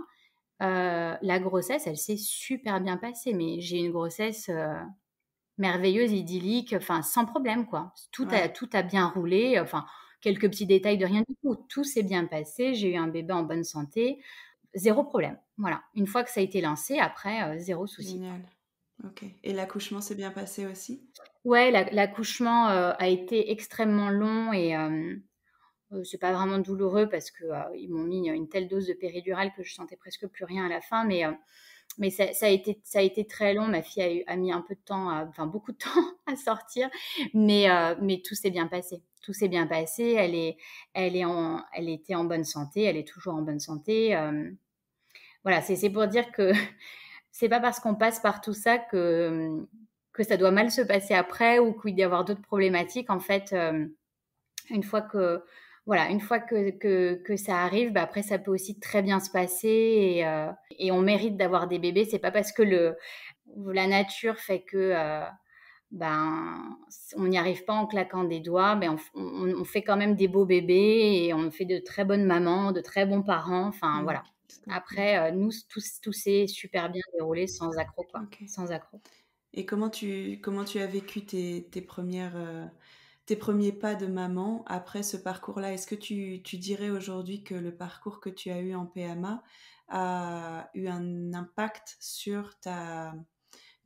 la grossesse, elle s'est super bien passée. Mais j'ai eu une grossesse merveilleuse, idyllique, enfin sans problème, quoi. Ouais, Tout a bien roulé, enfin quelques petits détails de rien du tout. Tout s'est bien passé, j'ai eu un bébé en bonne santé, zéro problème. Voilà, une fois que ça a été lancé, après, 0 souci, quoi. génial. OK, et l'accouchement s'est bien passé aussi? Ouais, l'accouchement, a été extrêmement long et c'est pas vraiment douloureux parce que, ils m'ont mis une telle dose de péridurale que je sentais presque plus rien à la fin, mais ça a été très long. Ma fille a mis un peu de temps, enfin beaucoup de temps à sortir, mais tout s'est bien passé. Tout s'est bien passé. Elle était en bonne santé. Elle est toujours en bonne santé. Voilà, c'est pour dire que c'est pas parce qu'on passe par tout ça que ça doit mal se passer après ou qu'il doit y avoir d'autres problématiques. En fait, une fois que voilà, une fois que ça arrive, bah, après ça peut aussi très bien se passer et on mérite d'avoir des bébés. C'est pas parce que la nature fait que, ben, on n'y arrive pas en claquant des doigts, mais on fait quand même des beaux bébés et on fait de très bonnes mamans, de très bons parents. Enfin, Mmh, voilà. tout à fait. Après, nous, tout s'est super bien déroulé sans accroc, quoi, OK, sans accroc. Et comment tu as vécu tes premiers pas de maman après ce parcours-là? Est-ce que tu dirais aujourd'hui que le parcours que tu as eu en PMA a eu un impact sur ta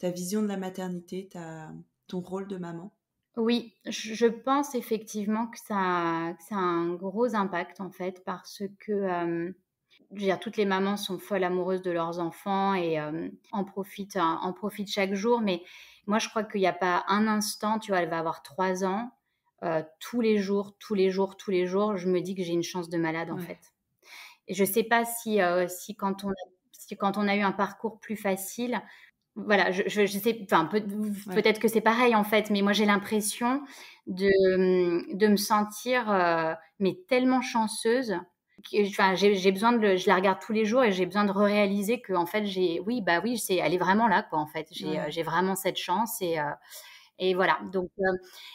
vision de la maternité, ton rôle de maman? Oui, je pense effectivement que ça a un gros impact en fait parce que, je veux dire toutes les mamans sont folles amoureuses de leurs enfants et en profitent chaque jour. Mais moi je crois qu'il y a pas un instant, tu vois? Elle va avoir 3 ans, tous les jours, tous les jours, tous les jours, je me dis que j'ai une chance de malade en Ouais, fait. Et je sais pas si quand on a eu un parcours plus facile, voilà, je sais, enfin, ouais, peut-être que c'est pareil, en fait, mais moi, j'ai l'impression de me sentir, mais tellement chanceuse que enfin, j'ai besoin je la regarde tous les jours et j'ai besoin de réaliser que en fait, oui, bah, oui, elle est vraiment là, quoi, en fait. ouais. J'ai vraiment cette chance et voilà, donc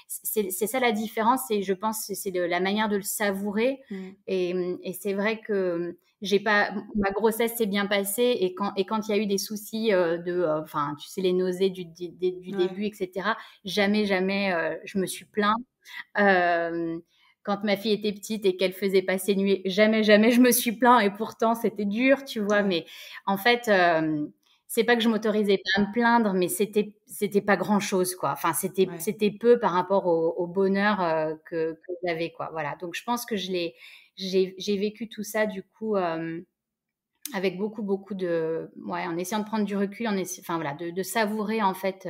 c'est ça la différence et je pense que c'est la manière de le savourer Mmh. et c'est vrai que j'ai pas ma grossesse s'est bien passée et quand il y a eu des soucis enfin tu sais les nausées du Ouais, début etc. Jamais je me suis plaint. Euh, Quand ma fille était petite et qu'elle faisait pas ses nuits, jamais je me suis plaint et pourtant c'était dur, tu vois. ouais, Mais en fait, c'est pas que je m'autorisais pas à me plaindre, mais c'était pas grand chose quoi. Enfin ouais. c'était peu par rapport au bonheur que j'avais quoi. Voilà. Donc je pense que j'ai vécu tout ça du coup avec beaucoup de ouais en essayant de prendre du recul, enfin voilà de savourer en fait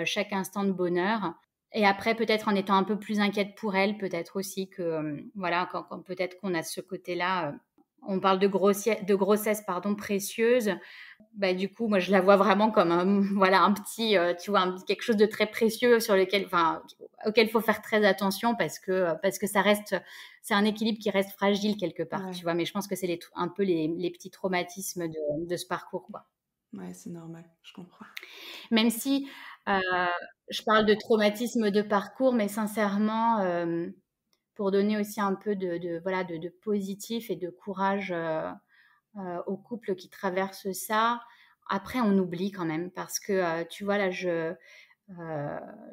chaque instant de bonheur. Et après, peut-être en étant un peu plus inquiète pour elle, peut-être aussi que, voilà, quand peut-être qu'on a ce côté-là, on parle de grossesse, pardon, précieuse. Bah, du coup, moi, je la vois vraiment comme un, voilà, un petit, tu vois, quelque chose de très précieux enfin, auquel il faut faire très attention parce que c'est un équilibre qui reste fragile quelque part, tu Ouais, vois. Mais je pense que c'est un peu les petits traumatismes de ce parcours, quoi. ouais, c'est normal, je comprends. Même si je parle de traumatisme de parcours, mais sincèrement, pour donner aussi un peu voilà, de positif et de courage aux couples qui traversent ça. Après, on oublie quand même parce que, tu vois, là,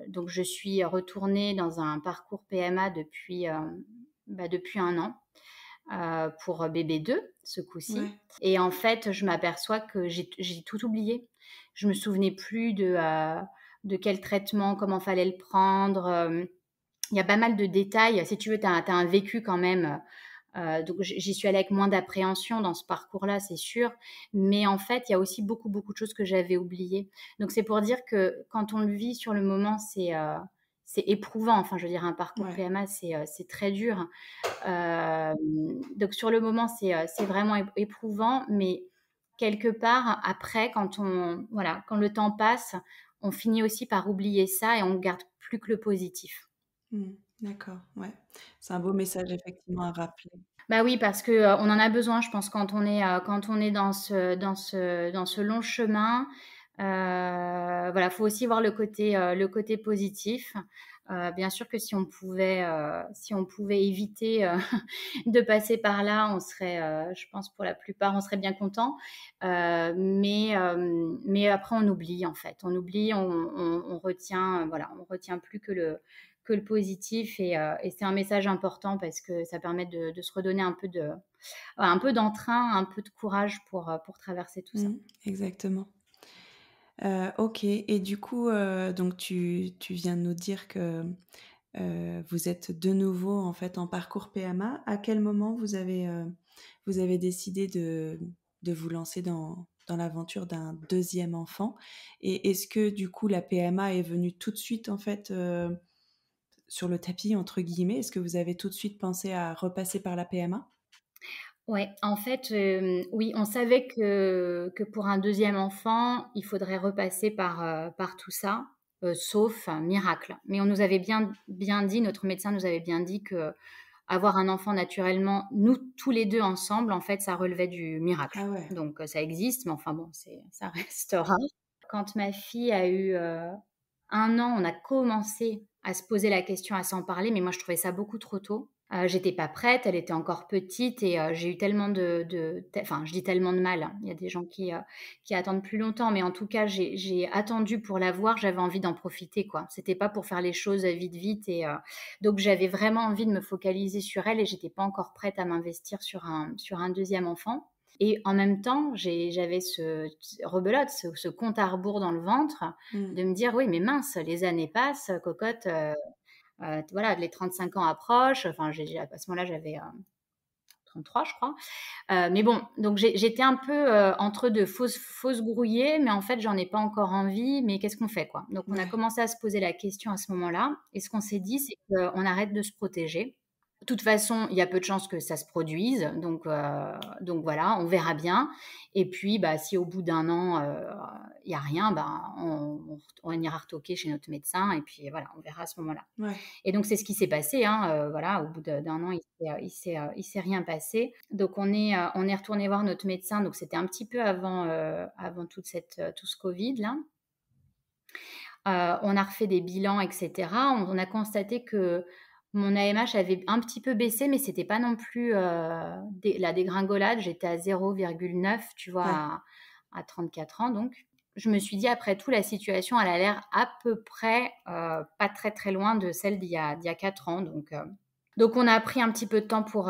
donc je suis retournée dans un parcours PMA depuis 1 an pour bébé 2 ce coup-ci. Ouais, Et en fait, je m'aperçois que j'ai tout oublié. Je me souvenais plus de quel traitement, comment fallait le prendre. Il y a pas mal de détails. Si tu veux, tu as un vécu quand même. Donc j'y suis allée avec moins d'appréhension dans ce parcours-là, c'est sûr. Mais en fait, il y a aussi beaucoup de choses que j'avais oubliées. Donc c'est pour dire que quand on le vit sur le moment, c'est éprouvant. Enfin, je veux dire, un parcours ouais. PMA, c'est très dur. Euh, donc sur le moment, c'est vraiment éprouvant, mais quelque part après, voilà, quand le temps passe, on finit aussi par oublier ça et on garde plus que le positif. Mmh. D'accord, ouais. C'est un beau message effectivement à rappeler. Bah oui, parce que on en a besoin, je pense, quand on est dans ce long chemin. Voilà, faut aussi voir le côté positif. Bien sûr que si on pouvait éviter de passer par là, je pense pour la plupart, on serait bien content. Mais après, on oublie en fait. On oublie, on retient, voilà, on retient plus que le positif et c'est un message important parce que ça permet de se redonner un peu d'entrain, un peu de courage pour traverser tout ça. Mmh, exactement. OK et du coup, donc tu viens de nous dire que, vous êtes de nouveau, en fait, en parcours PMA. À quel moment vous avez décidé de vous lancer dans l'aventure d'un deuxième enfant? Et est-ce que, du coup, la PMA est venue tout de suite, en fait, «sur le tapis» entre guillemets? Est-ce que vous avez tout de suite pensé à repasser par la PMA? Ouais, en fait, oui, on savait que pour un deuxième enfant, il faudrait repasser par tout ça, sauf miracle. Mais on nous avait bien dit, notre médecin nous avait bien dit que avoir un enfant naturellement, nous tous les 2 ensemble, en fait, ça relevait du miracle. Ah ouais. Donc ça existe, mais enfin bon, ça reste rare. Quand ma fille a eu, 1 an, on a commencé à se poser la question, à s'en parler, mais moi je trouvais ça beaucoup trop tôt. J'étais pas prête, elle était encore petite et j'ai eu tellement enfin, je dis tellement de mal, hein. Il y a des gens qui attendent plus longtemps, mais en tout cas, j'ai attendu pour la voir, j'avais envie d'en profiter, quoi. C'était pas pour faire les choses vite, vite et donc j'avais vraiment envie de me focaliser sur elle et j'étais pas encore prête à m'investir sur un 2e enfant et en même temps, j'avais rebelote, ce compte à rebours dans le ventre Mmh. de me dire: «Oui, mais mince, les années passent, cocotte, voilà, les 35 ans approchent. Enfin, à ce moment-là, j'avais 33, je crois. Mais bon, donc j'étais un peu entre deux, fausse grouillée, mais en fait, j'en ai pas encore envie. Mais qu'est-ce qu'on fait, quoi? Donc, on a Ouais. commencé à se poser la question à ce moment-là. Et ce qu'on s'est dit, c'est qu'on arrête de se protéger. De toute façon, il y a peu de chances que ça se produise, donc voilà, on verra bien. Et puis, bah, si au bout d'1 an, il y a rien, bah, on ira retoquer chez notre médecin et puis voilà, on verra à ce moment-là. Ouais. Et donc c'est ce qui s'est passé, hein, voilà, au bout d'un an, il s'est rien passé. Donc on est retourné voir notre médecin, donc c'était un petit peu avant tout ce Covid-là. On a refait des bilans et cetera. On a constaté que mon AMH avait un petit peu baissé, mais c'était pas non plus, la dégringolade. J'étais à 0,9, tu vois, Ouais. à 34 ans donc. Je me suis dit après tout, la situation, elle a l'air à peu près, pas très, très loin de celle d'il y a 4 ans donc on a pris un petit peu de temps pour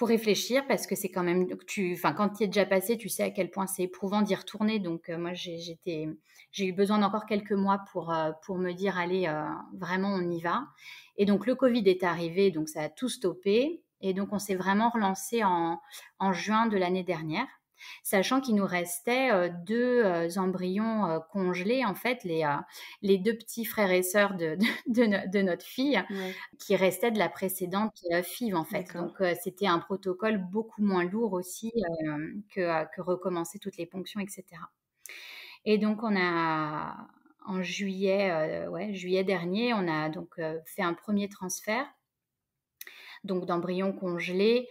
réfléchir parce que c'est quand même enfin, quand tu y es déjà passé, tu sais à quel point c'est éprouvant d'y retourner donc moi j'ai eu besoin d'encore quelques mois pour me dire: «Allez, vraiment on y va» et donc le covid est arrivé, donc ça a tout stoppé et donc on s'est vraiment relancé en juin de l'année dernière, sachant qu'il nous restait, 2 embryons, congelés en fait, les 2 petits frères et sœurs de notre fille Ouais. qui restaient de la précédente, FIV en fait. D'accord. Donc c'était un protocole beaucoup moins lourd aussi, que recommencer toutes les ponctions et cetera. Et donc on a en juillet, ouais, juillet dernier, on a donc, fait un premier transfert, donc d'embryon congelé,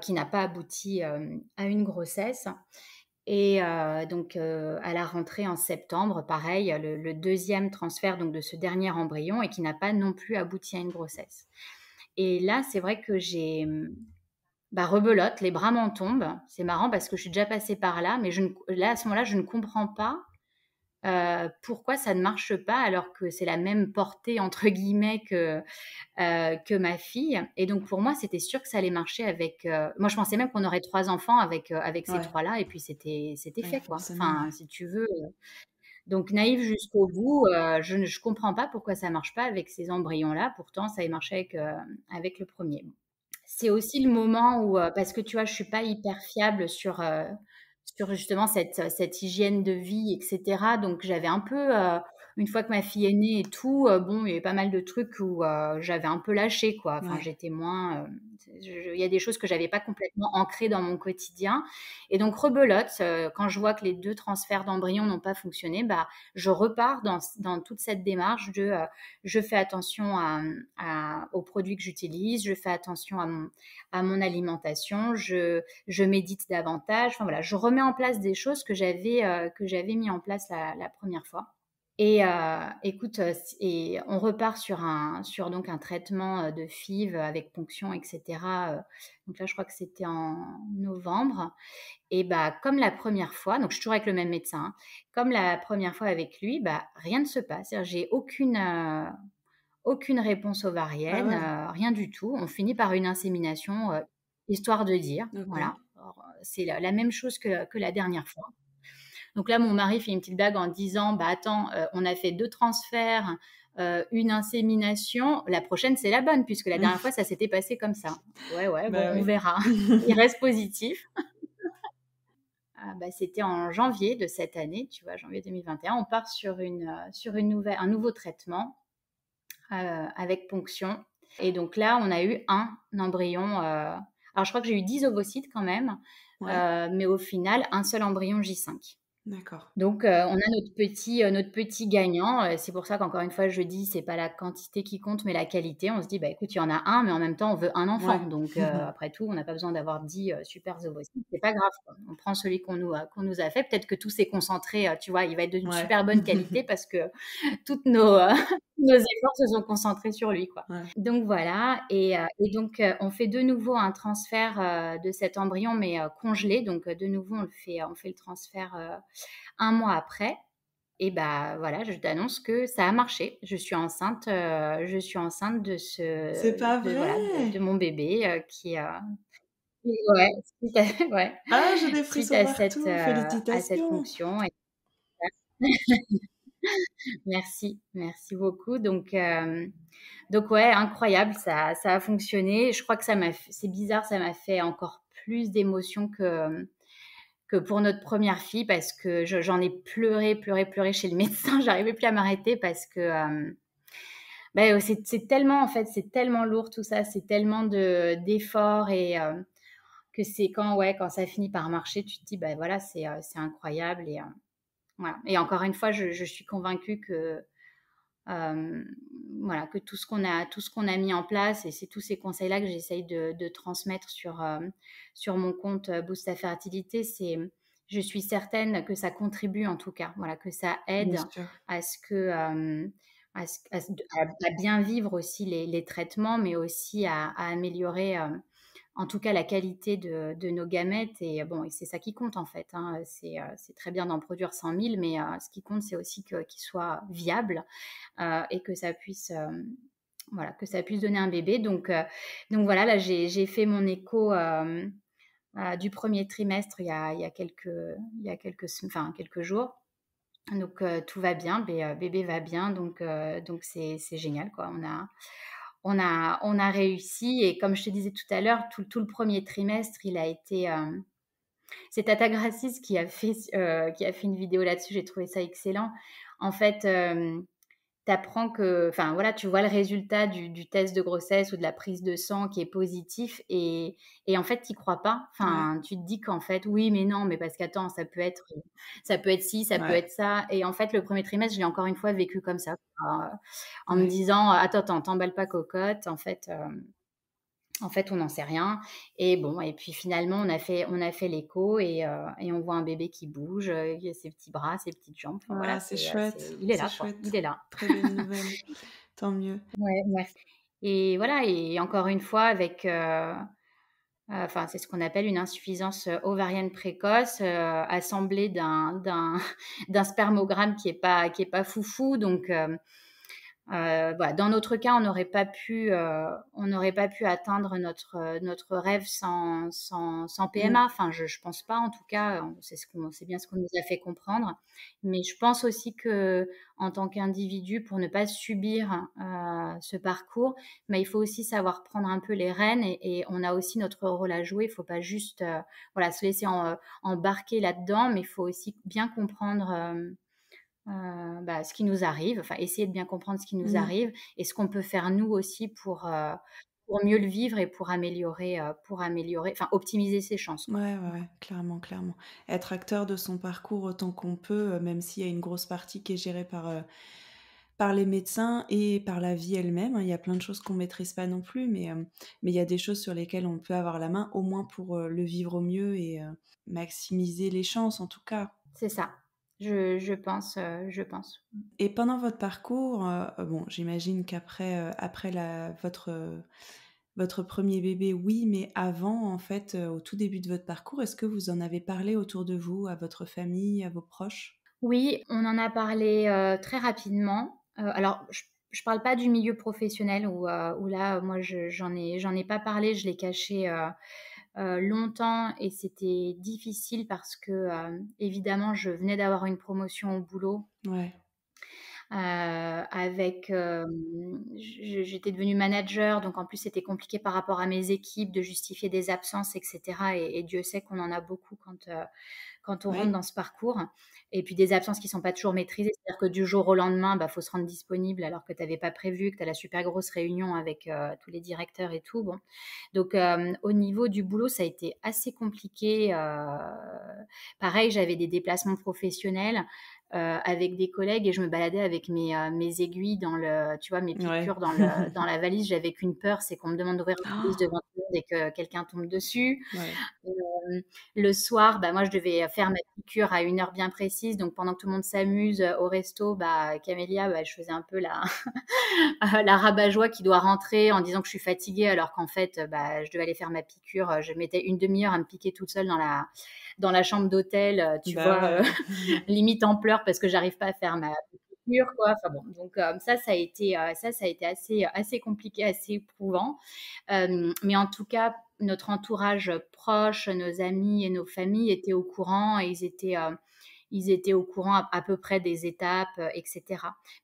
qui n'a pas abouti, à une grossesse et donc à la rentrée en septembre, pareil, le 2e transfert donc de ce dernier embryon et qui n'a pas non plus abouti à une grossesse. Et là, c'est vrai que bah, rebelote, les bras m'en tombent. C'est marrant parce que je suis déjà passée par là, mais là, à ce moment-là, je ne comprends pas pourquoi ça ne marche pas alors que c'est la même «portée» entre guillemets que ma fille et donc pour moi, c'était sûr que ça allait marcher avec, moi, je pensais même qu'on aurait 3 enfants avec ces Ouais. 3 là et puis c'était Ouais, fait, quoi. forcément, Enfin, ouais. si tu veux, donc naïve jusqu'au bout, je comprends pas pourquoi ça marche pas avec ces embryons-là. Pourtant, ça avait marché avec le premier. C'est aussi le moment où, parce que tu vois, je suis pas hyper fiable sur justement cette hygiène de vie et cetera. Donc j'avais un peu, une fois que ma fille est née et tout, bon, il y avait pas mal de trucs où, j'avais un peu lâché, quoi. Enfin, Ouais. j'étais moins, il y a des choses que j'avais pas complètement ancrées dans mon quotidien et donc rebelote, quand je vois que les 2 transferts d'embryons n'ont pas fonctionné, bah, je repars dans toute cette démarche je fais attention aux produits que j'utilise, je fais attention à mon alimentation, je médite davantage. Enfin voilà, je remets en place des choses que j'avais mis en place la première fois. Et écoute, et on repart sur donc un traitement de FIV avec ponction, etc. Donc là, je crois que c'était en novembre. Et bah, comme la première fois, donc je suis toujours avec le même médecin, hein, comme la première fois avec lui, bah, rien ne se passe. C'est-à-dire, j'ai aucune réponse Ah ovarienne, ouais. rien du tout. On finit par une insémination, histoire de dire, OK. voilà. Alors, c'est la même chose que la dernière fois. Donc là, mon mari fait une petite blague en disant: «Bah, attends, on a fait 2 transferts, une insémination, la prochaine, c'est la bonne puisque la dernière fois, ça s'était passé comme ça». Ouais, ouais, bon, Bah on oui. verra. Il reste positif. Ah bah, c'était en janvier de cette année, tu vois? Janvier 2021. On part sur un nouveau traitement, avec ponction et donc là, on a eu un embryon, alors je crois que j'ai eu 10 ovocytes quand même, Ouais, mais au final, un seul embryon J5. d'accord. Donc, on a notre petit gagnant, c'est pour ça qu'encore une fois je dis: «C'est pas la quantité qui compte, mais la qualité». On se dit: «Bah, écoute, il y en a un, mais en même temps on veut un enfant, Ouais. donc après tout, on n'a pas besoin d'avoir 10 super ovocytes, c'est pas grave, quoi. On prend celui qu'on nous a fait. Peut-être que tout s'est concentré, tu vois? Il va être d'une Ouais. super bonne qualité parce que toutes nos nos efforts se sont concentrés sur lui, quoi. Ouais. Donc voilà et donc on fait de nouveau un transfert, de cet embryon mais congelé. Donc de nouveau on fait le transfert, 1 mois après et bah, voilà, je t'annonce que ça a marché. Je suis enceinte C'est pas de voilà, de vrai? mon bébé, ouais, suite à ouais, Ah, j'ai des suite frissons partout, à cette félicitations! fonction et merci, merci beaucoup. Donc ouais, incroyable, ça a fonctionné. Je crois que c'est bizarre, ça m'a fait encore plus d'émotions que pour notre première fille parce que j'en ai pleuré, pleuré, pleuré chez le médecin. J'arrivais plus à m'arrêter parce que bah, c'est tellement en fait, c'est tellement lourd tout ça, c'est tellement d'efforts et que c'est quand ça finit par marcher, tu te dis bah voilà, c'est incroyable et voilà. Et encore une fois, je suis convaincue que euh, voilà, que tout ce qu'on a mis en place, et c'est tous ces conseils-là que j'essaye de transmettre sur mon compte Boost ta fertilité, je suis certaine que ça contribue en tout cas, voilà, que ça Bien aide sûr. à ce que, à bien vivre aussi les traitements, mais aussi à améliorer en tout cas la qualité de nos gamètes. Et bon, et c'est ça qui compte en fait, hein. C'est très bien d'en produire 100 000, mais ce qui compte, c'est aussi qu'ils soient viables et que ça puisse voilà, que ça puisse donner un bébé. Donc voilà, là j'ai fait mon écho du premier trimestre enfin, quelques jours. Donc tout va bien, bébé va bien, donc c'est génial quoi. On a réussi et comme je te disais tout à l'heure, tout le premier trimestre, il a été c'est Tata Gracis qui a fait une vidéo là-dessus. J'ai trouvé ça excellent. En fait, t'apprends que, enfin voilà, tu vois le résultat du test de grossesse ou de la prise de sang qui est positif et en fait, t'y crois pas. Ouais, Enfin, tu te dis qu'en fait, oui, mais non, mais parce qu'attends, ça peut être ci, ça peut ouais. être ça. Et en fait, le premier trimestre, je l'ai encore une fois vécu comme ça, en me Ouais. disant, attends, t'emballes pas cocotte. En fait, on n'en sait rien. Et bon, et puis finalement, on a fait l'écho et on voit un bébé qui bouge, il a ses petits bras, ses petites jambes. Enfin voilà, Ah, il est c'est là, quoi. Il chouette. est là. Très belle nouvelle. Tant mieux. Ouais, merci. Et voilà, et encore une fois, enfin, c'est ce qu'on appelle une insuffisance ovarienne précoce, assemblée d'un spermogramme qui est pas foufou. Donc, voilà, dans notre cas, on n'aurait pas pu atteindre notre rêve sans Mmh. PMA. Enfin, je pense pas, en tout cas, c'est bien ce qu'on nous a fait comprendre. Mais je pense aussi que, en tant qu'individu, pour ne pas subir ce parcours, mais il faut aussi savoir prendre un peu les rênes et on a aussi notre rôle à jouer. Il faut pas juste, voilà, se laisser embarquer là-dedans, mais il faut aussi bien comprendre. Bah, ce qui nous arrive, enfin essayer de bien comprendre ce qui nous Mmh. arrive et ce qu'on peut faire nous aussi pour mieux le vivre et pour améliorer, enfin optimiser ses chances, quoi. Ouais, ouais, ouais, clairement, clairement. Être acteur de son parcours autant qu'on peut, même s'il y a une grosse partie qui est gérée par les médecins et par la vie elle-même, hein. Il y a plein de choses qu'on maîtrise pas non plus, mais il y a des choses sur lesquelles on peut avoir la main, au moins pour, le vivre au mieux et maximiser les chances, en tout cas. C'est ça. Je pense. Et pendant votre parcours, bon, j'imagine qu'après, après votre 1er bébé, oui, mais avant, en fait, au tout début de votre parcours, est-ce que vous en avez parlé autour de vous, à votre famille, à vos proches? Oui, on en a parlé, très rapidement. Alors je parle pas du milieu professionnel où là, moi j'en ai pas parlé, je l'ai caché, longtemps et c'était difficile parce que, évidemment, je venais d'avoir une promotion au boulot. Ouais, J'étais devenue manager, donc en plus c'était compliqué par rapport à mes équipes de justifier des absences, etc. Et Dieu sait qu'on en a beaucoup quand on rentre oui, dans ce parcours. Et puis des absences qui sont pas toujours maîtrisées, c'est-à-dire que du jour au lendemain, bah, faut se rendre disponible alors que tu n'avais pas prévu, que tu as la super grosse réunion avec tous les directeurs et tout. Bon. Donc au niveau du boulot, ça a été assez compliqué. Pareil, j'avais des déplacements professionnels avec des collègues et je me baladais avec mes aiguilles tu vois, mes ouais. piqûres dans la valise. J'avais qu'une peur, c'est qu'on me demande d'ouvrir la valise devant tout le monde et que quelqu'un tombe dessus. Ouais. le soir, bah, moi, je devais faire ma piqûre à une heure bien précise. Donc, pendant que tout le monde s'amuse au resto, bah, Camélia, bah, je faisais un peu la, la rabat-joie qui doit rentrer en disant que je suis fatiguée, alors qu'en fait, bah, je devais aller faire ma piqûre. Je mettais une demi-heure à me piquer toute seule dans la chambre d'hôtel, tu Bah vois, ouais. limite en pleurs parce que j'arrive pas à faire ma piqûre, quoi. Enfin bon, donc ça a été assez compliqué, assez éprouvant. Mais en tout cas, notre entourage proche, nos amis et nos familles étaient au courant et ils étaient au courant à peu près des étapes, etc.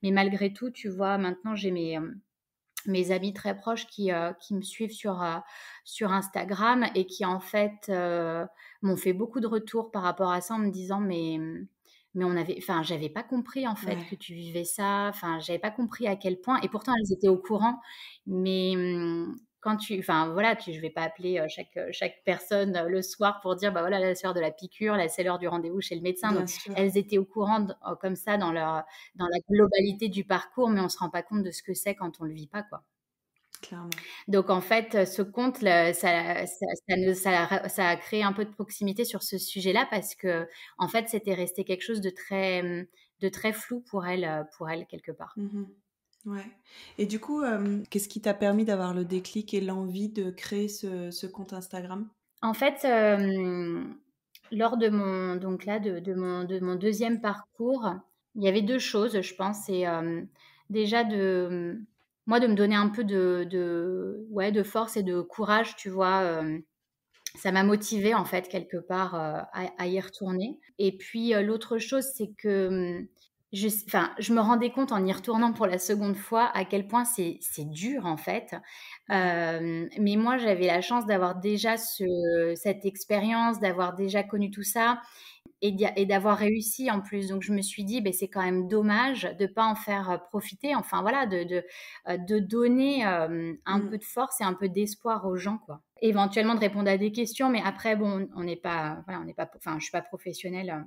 Mais malgré tout, tu vois, maintenant j'ai mes amis très proches qui me suivent sur Instagram et qui en fait m'ont fait beaucoup de retours par rapport à ça en me disant mais enfin j'avais pas compris en fait que Ouais. tu vivais ça, enfin j'avais pas compris à quel point et pourtant elles étaient au courant, mais quand enfin voilà, je vais pas appeler chaque personne le soir pour dire bah voilà la soeur de la piqûre, là c'est l'heure du rendez-vous chez le médecin, donc Bien sûr, elles étaient au courant comme ça dans la globalité du parcours, mais on se rend pas compte de ce que c'est quand on le vit pas, quoi. clairement. Donc en fait, ce compte, ça a créé un peu de proximité sur ce sujet-là parce que en fait, c'était resté quelque chose de très flou pour elle quelque part. Mmh. Ouais, et du coup, qu'est-ce qui t'a permis d'avoir le déclic et l'envie de créer ce compte Instagram? En fait, lors de mon donc là, de mon 2e parcours, il y avait 2 choses, je pense. C'est, déjà moi, de me donner un peu de ouais, de force et de courage, tu vois? Ça m'a motivée, en fait, quelque part, à y retourner et puis, l'autre chose, c'est que, je me rendais compte en y retournant pour la seconde fois à quel point c'est dur, en fait. Ouais. Mais moi, j'avais la chance d'avoir déjà cette expérience, d'avoir déjà connu tout ça et d'avoir réussi en plus. Donc je me suis dit: «Beh, c'est quand même dommage de pas en faire, profiter». Enfin voilà, de donner, un Mmh. peu de force et un peu d'espoir aux gens, quoi. Éventuellement de répondre à des questions, mais après bon, on n'est pas voilà, on n'est pas enfin je suis pas professionnelle,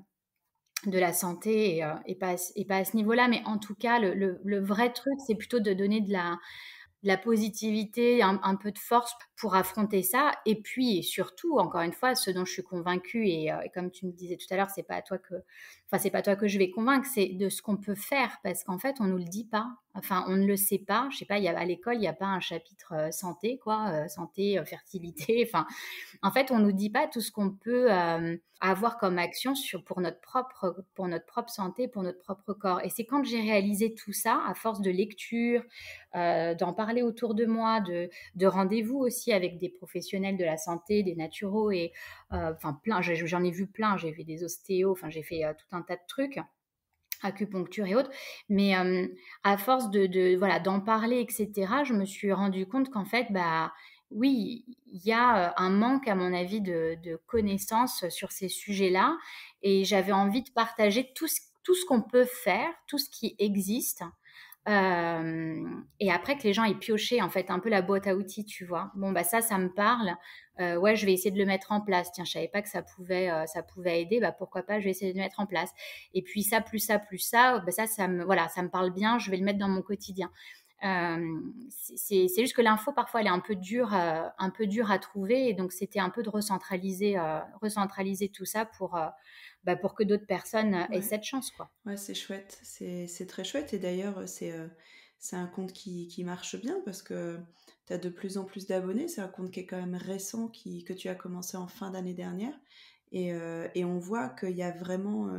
de la santé et pas à ce niveau-là. Mais en tout cas, le vrai truc, c'est plutôt de donner de la positivité, un peu de force pour affronter ça. Et puis, et surtout, encore une fois, ce dont je suis convaincue, et comme tu me disais tout à l'heure, c'est pas toi que je vais convaincre, c'est de ce qu'on peut faire, parce qu'en fait, on nous le dit pas. Enfin, on ne le sait pas. Je sais pas, à l'école, il n'y a pas un chapitre santé, quoi, santé, fertilité. Enfin, en fait, on nous dit pas tout ce qu'on peut avoir comme action pour notre propre santé, pour notre propre corps. Et c'est quand j'ai réalisé tout ça, à force de lecture, d'en parler autour de moi, de rendez-vous aussi avec des professionnels de la santé, des naturaux et enfin plein. J'en ai vu plein. J'ai fait des ostéos, enfin j'ai fait tout un tas de trucs, acupuncture et autres. Mais à force voilà d'en parler, etc., je me suis rendu compte qu'en fait, bah oui, il y a un manque à mon avis de connaissances sur ces sujets-là, et j'avais envie de partager tout ce qu'on peut faire, tout ce qui existe, et après que les gens aient pioché en fait un peu la boîte à outils, tu vois. Bon bah ça me parle. Ouais, je vais essayer de le mettre en place. Tiens, je savais pas que ça pouvait aider. Bah pourquoi pas, je vais essayer de le mettre en place. Et puis ça, plus ça, plus ça, bah voilà, ça me parle bien. Je vais le mettre dans mon quotidien. C'est juste que l'info parfois elle est un peu dure à trouver, et donc c'était un peu de recentraliser tout ça pour que d'autres personnes aient Ouais. cette chance, quoi. Ouais, c'est chouette, c'est très chouette, et d'ailleurs, c'est un compte qui marche bien parce que tu as de plus en plus d'abonnés. C'est un compte qui est quand même récent, que tu as commencé en fin d'année dernière, et on voit qu'il y a vraiment,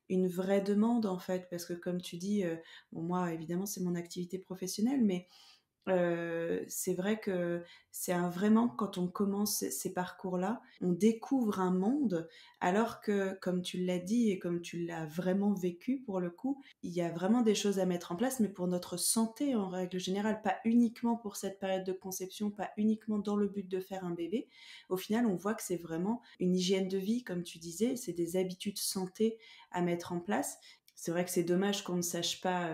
une vraie demande, en fait, parce que comme tu dis, bon, moi évidemment c'est mon activité professionnelle, mais c'est vrai que c'est un vraiment quand on commence ces parcours-là, on découvre un monde, alors que, comme tu l'as dit et comme tu l'as vraiment vécu pour le coup, il y a vraiment des choses à mettre en place, mais pour notre santé en règle générale, pas uniquement pour cette période de conception, pas uniquement dans le but de faire un bébé. Au final, on voit que c'est vraiment une hygiène de vie, comme tu disais, c'est des habitudes santé à mettre en place. C'est vrai que c'est dommage qu'on ne sache pas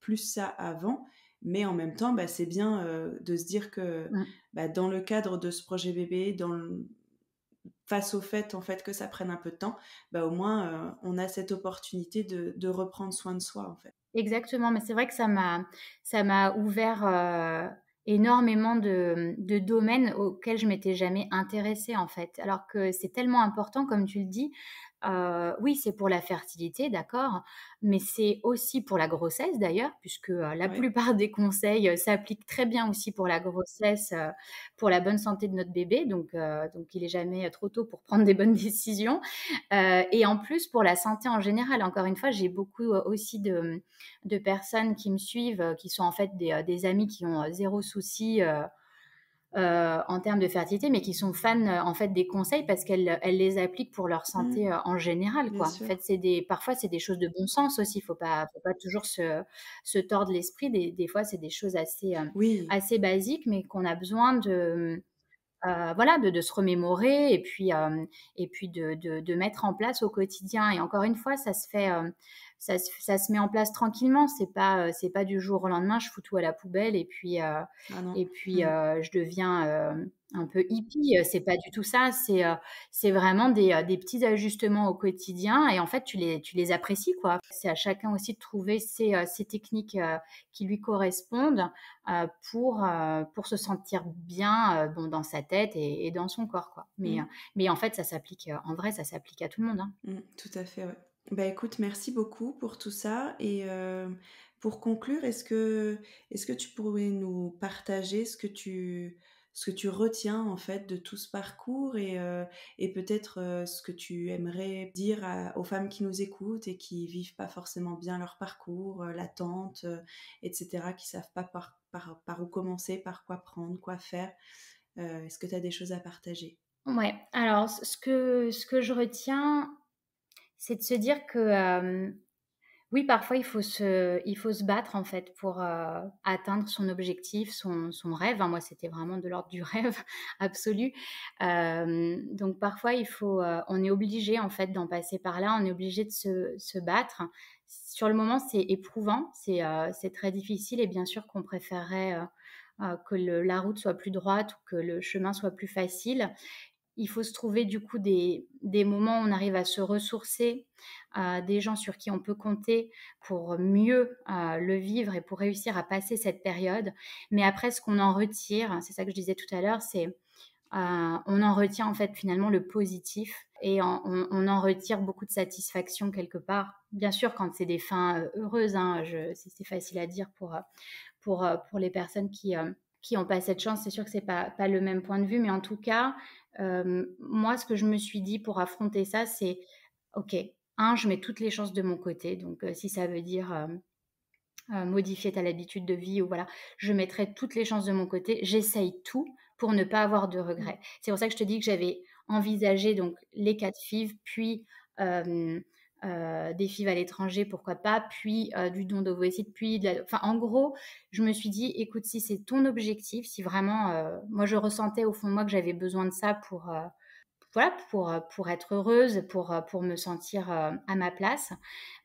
plus ça avant, mais en même temps, bah, c'est bien de se dire que Mm. bah, dans le cadre de ce projet bébé, face au fait, en fait que ça prenne un peu de temps, bah, au moins on a cette opportunité de reprendre soin de soi, en fait. Exactement, mais c'est vrai que ça m'a ouvert, énormément de domaines auxquels je m'étais jamais intéressée, en fait. Alors que c'est tellement important, comme tu le dis. Oui, c'est pour la fertilité, d'accord, mais c'est aussi pour la grossesse d'ailleurs, puisque, la Oui. plupart des conseils, s'appliquent très bien aussi pour la grossesse, pour la bonne santé de notre bébé. Donc il est jamais, trop tôt pour prendre des bonnes décisions. Et en plus pour la santé en général. Encore une fois, j'ai beaucoup, aussi de personnes qui me suivent, qui sont en fait des amis qui ont, 0 souci, en termes de fertilité, mais qui sont fans, en fait, des conseils parce qu'elles les appliquent pour leur Mmh, santé, en général, bien quoi. En sûr. fait, parfois, c'est des choses de bon sens aussi. Faut pas toujours se tordre l'esprit. Des fois, c'est des choses Oui. assez basiques, mais qu'on a besoin voilà, de se remémorer et puis de mettre en place au quotidien. Et encore une fois, ça se met en place tranquillement. C'est pas du jour au lendemain, je fous tout à la poubelle Ah non. et puis je deviens un peu hippie. C'est pas du tout ça. C'est vraiment des petits ajustements au quotidien et en fait, tu les apprécies, quoi. C'est à chacun aussi de trouver ses techniques qui lui correspondent pour se sentir bien, bon, dans sa tête et dans son corps, quoi. Mmh. Mais en fait, ça s'applique, en vrai, ça s'applique à tout le monde, hein. Mmh, tout à fait, ouais. Bah, écoute, merci beaucoup pour tout ça et pour conclure, est-ce que tu pourrais nous partager ce que tu retiens, en fait, de tout ce parcours et peut-être, ce que tu aimerais dire aux femmes qui nous écoutent et qui vivent pas forcément bien leur parcours, l'attente, et cetera, qui savent pas par où commencer, par quoi prendre, quoi faire? Est-ce que tu as des choses à partager? Ouais, alors ce que je retiens, c'est de se dire que, oui, parfois il faut se battre en fait pour, atteindre son objectif, son rêve, hein. Moi, c'était vraiment de l'ordre du rêve absolu. Donc parfois on est obligé en fait d'en passer par là, on est obligé de se battre. Sur le moment, c'est éprouvant, c'est très difficile et bien sûr qu'on préférerait, que la route soit plus droite ou que le chemin soit plus facile. Il faut se trouver du coup des moments où on arrive à se ressourcer, des gens sur qui on peut compter pour mieux, le vivre et pour réussir à passer cette période. Mais après ce qu'on en retire, c'est ça que je disais tout à l'heure, on en retient en fait finalement le positif et on en retire beaucoup de satisfaction quelque part. Bien sûr quand c'est des fins, heureuses, hein, je c'est facile à dire pour les personnes qui ont pas cette chance, c'est sûr que c'est pas le même point de vue, mais en tout cas, moi, ce que je me suis dit pour affronter ça, c'est: «OK, je mets toutes les chances de mon côté», donc si ça veut dire, modifier telle habitude de vie ou voilà, je mettrai toutes les chances de mon côté. J'essaye tout pour ne pas avoir de Mmh. regrets. C'est pour ça que je te dis que j'avais envisagé donc les 4 FIV, puis, hem, des FIV à l'étranger, pourquoi pas, puis, du don d'ovocytes, puis de la enfin, en gros, je me suis dit: «Écoute, si c'est ton objectif, si vraiment, moi je ressentais au fond de moi que j'avais besoin de ça voilà, pour être heureuse, pour me sentir, à ma place.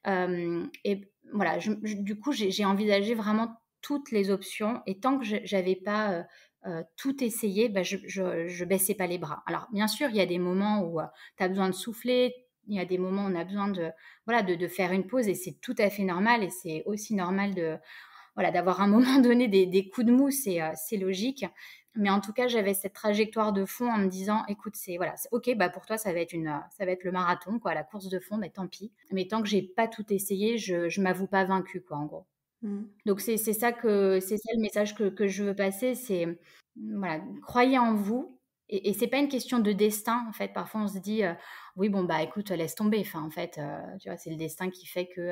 Et voilà, du coup, j'ai envisagé vraiment toutes les options et tant que j'avais pas, tout essayé, bah, je baissais pas les bras. Alors bien sûr, il y a des moments où, tu as besoin de souffler, il y a des moments où on a besoin de voilà, de faire une pause et c'est tout à fait normal et c'est aussi normal de voilà, d'avoir à un moment donné des coups de mou, c'est logique. Mais en tout cas, j'avais cette trajectoire de fond en me disant: «Écoute, c'est voilà, c'est OK, bah, pour toi, ça va être le marathon, quoi, la course de fond, mais tant pis. Mais tant que j'ai pas tout essayé, je m'avoue pas vaincue, quoi, en gros». Mmh. Donc c'est ça le message que je veux passer, c'est, voilà, croyez en vous et c'est pas une question de destin, en fait. Parfois, on se dit, «Oui, bon, bah, écoute, laisse tomber». Enfin, en fait, tu vois, c'est le destin qui fait que,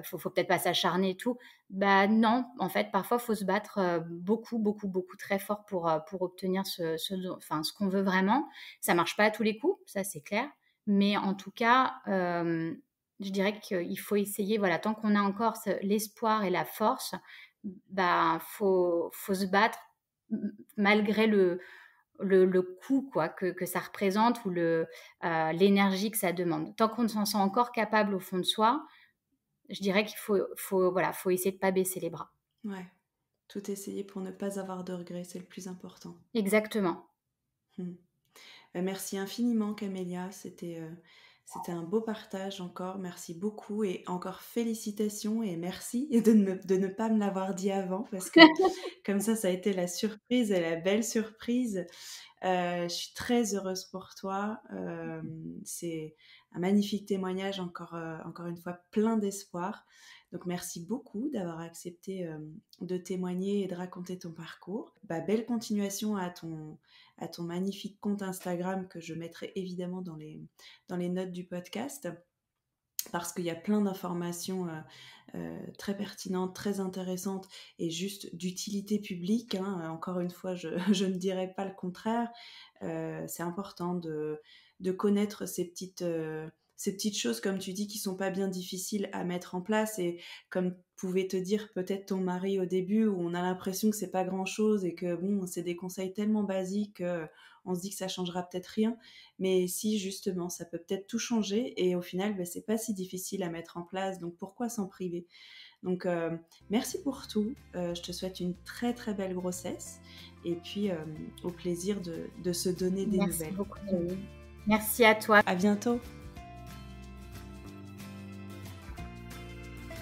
faut peut-être pas s'acharner et tout. Bah, non, en fait, parfois, faut se battre, beaucoup, beaucoup, beaucoup, très fort pour obtenir ce qu'on veut vraiment. Ça marche pas à tous les coups, ça, c'est clair. Mais en tout cas, je dirais qu'il faut essayer, voilà, tant qu'on a encore l'espoir et la force, bah, faut se battre malgré le coût quoi, que ça représente ou l'énergie que ça demande. Tant qu'on s'en sent encore capable au fond de soi, je dirais qu'il voilà, faut essayer de pas baisser les bras. Ouais. Tout essayer pour ne pas avoir de regrets, c'est le plus important. Exactement. Mmh. Bah, merci infiniment Camélia, c'était C'était un beau partage encore, merci beaucoup et encore félicitations et merci de ne pas me l'avoir dit avant parce que comme ça a été la surprise et la belle surprise. Je suis très heureuse pour toi. C'est un magnifique témoignage, encore une fois, plein d'espoir. Donc, merci beaucoup d'avoir accepté de témoigner et de raconter ton parcours. Belle continuation à ton magnifique compte Instagram que je mettrai évidemment dans les notes du podcast parce qu'il y a plein d'informations très pertinentes, très intéressantes et juste d'utilité publique. Encore une fois, je ne dirais pas le contraire. C'est important de connaître ces petites choses, comme tu dis, qui sont pas bien difficiles à mettre en place et comme pouvait te dire peut-être ton mari au début où on a l'impression que c'est pas grand-chose et que bon, c'est des conseils tellement basiques qu'on se dit que ça changera peut-être rien, mais si justement ça peut peut-être tout changer et au final c'est pas si difficile à mettre en place, donc pourquoi s'en priver? Donc merci pour tout, je te souhaite une très très belle grossesse et puis au plaisir de se donner des Merci nouvelles. beaucoup, Noémie. Merci à toi. À bientôt.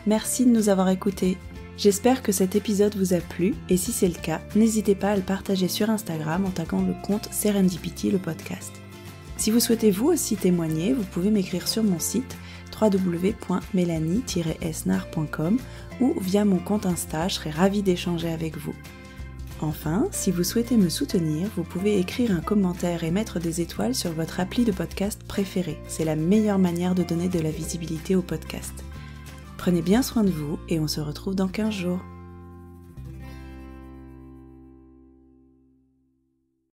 Merci de nous avoir écoutés. J'espère que cet épisode vous a plu et si c'est le cas, n'hésitez pas à le partager sur Instagram en taguant le compte Serendipity le podcast. Si vous souhaitez vous aussi témoigner, vous pouvez m'écrire sur mon site www.melanie-esnar.com ou via mon compte Insta, je serai ravie d'échanger avec vous. Enfin, si vous souhaitez me soutenir, vous pouvez écrire un commentaire et mettre des étoiles sur votre appli de podcast préféré. C'est la meilleure manière de donner de la visibilité au podcast. Prenez bien soin de vous et on se retrouve dans 15 jours.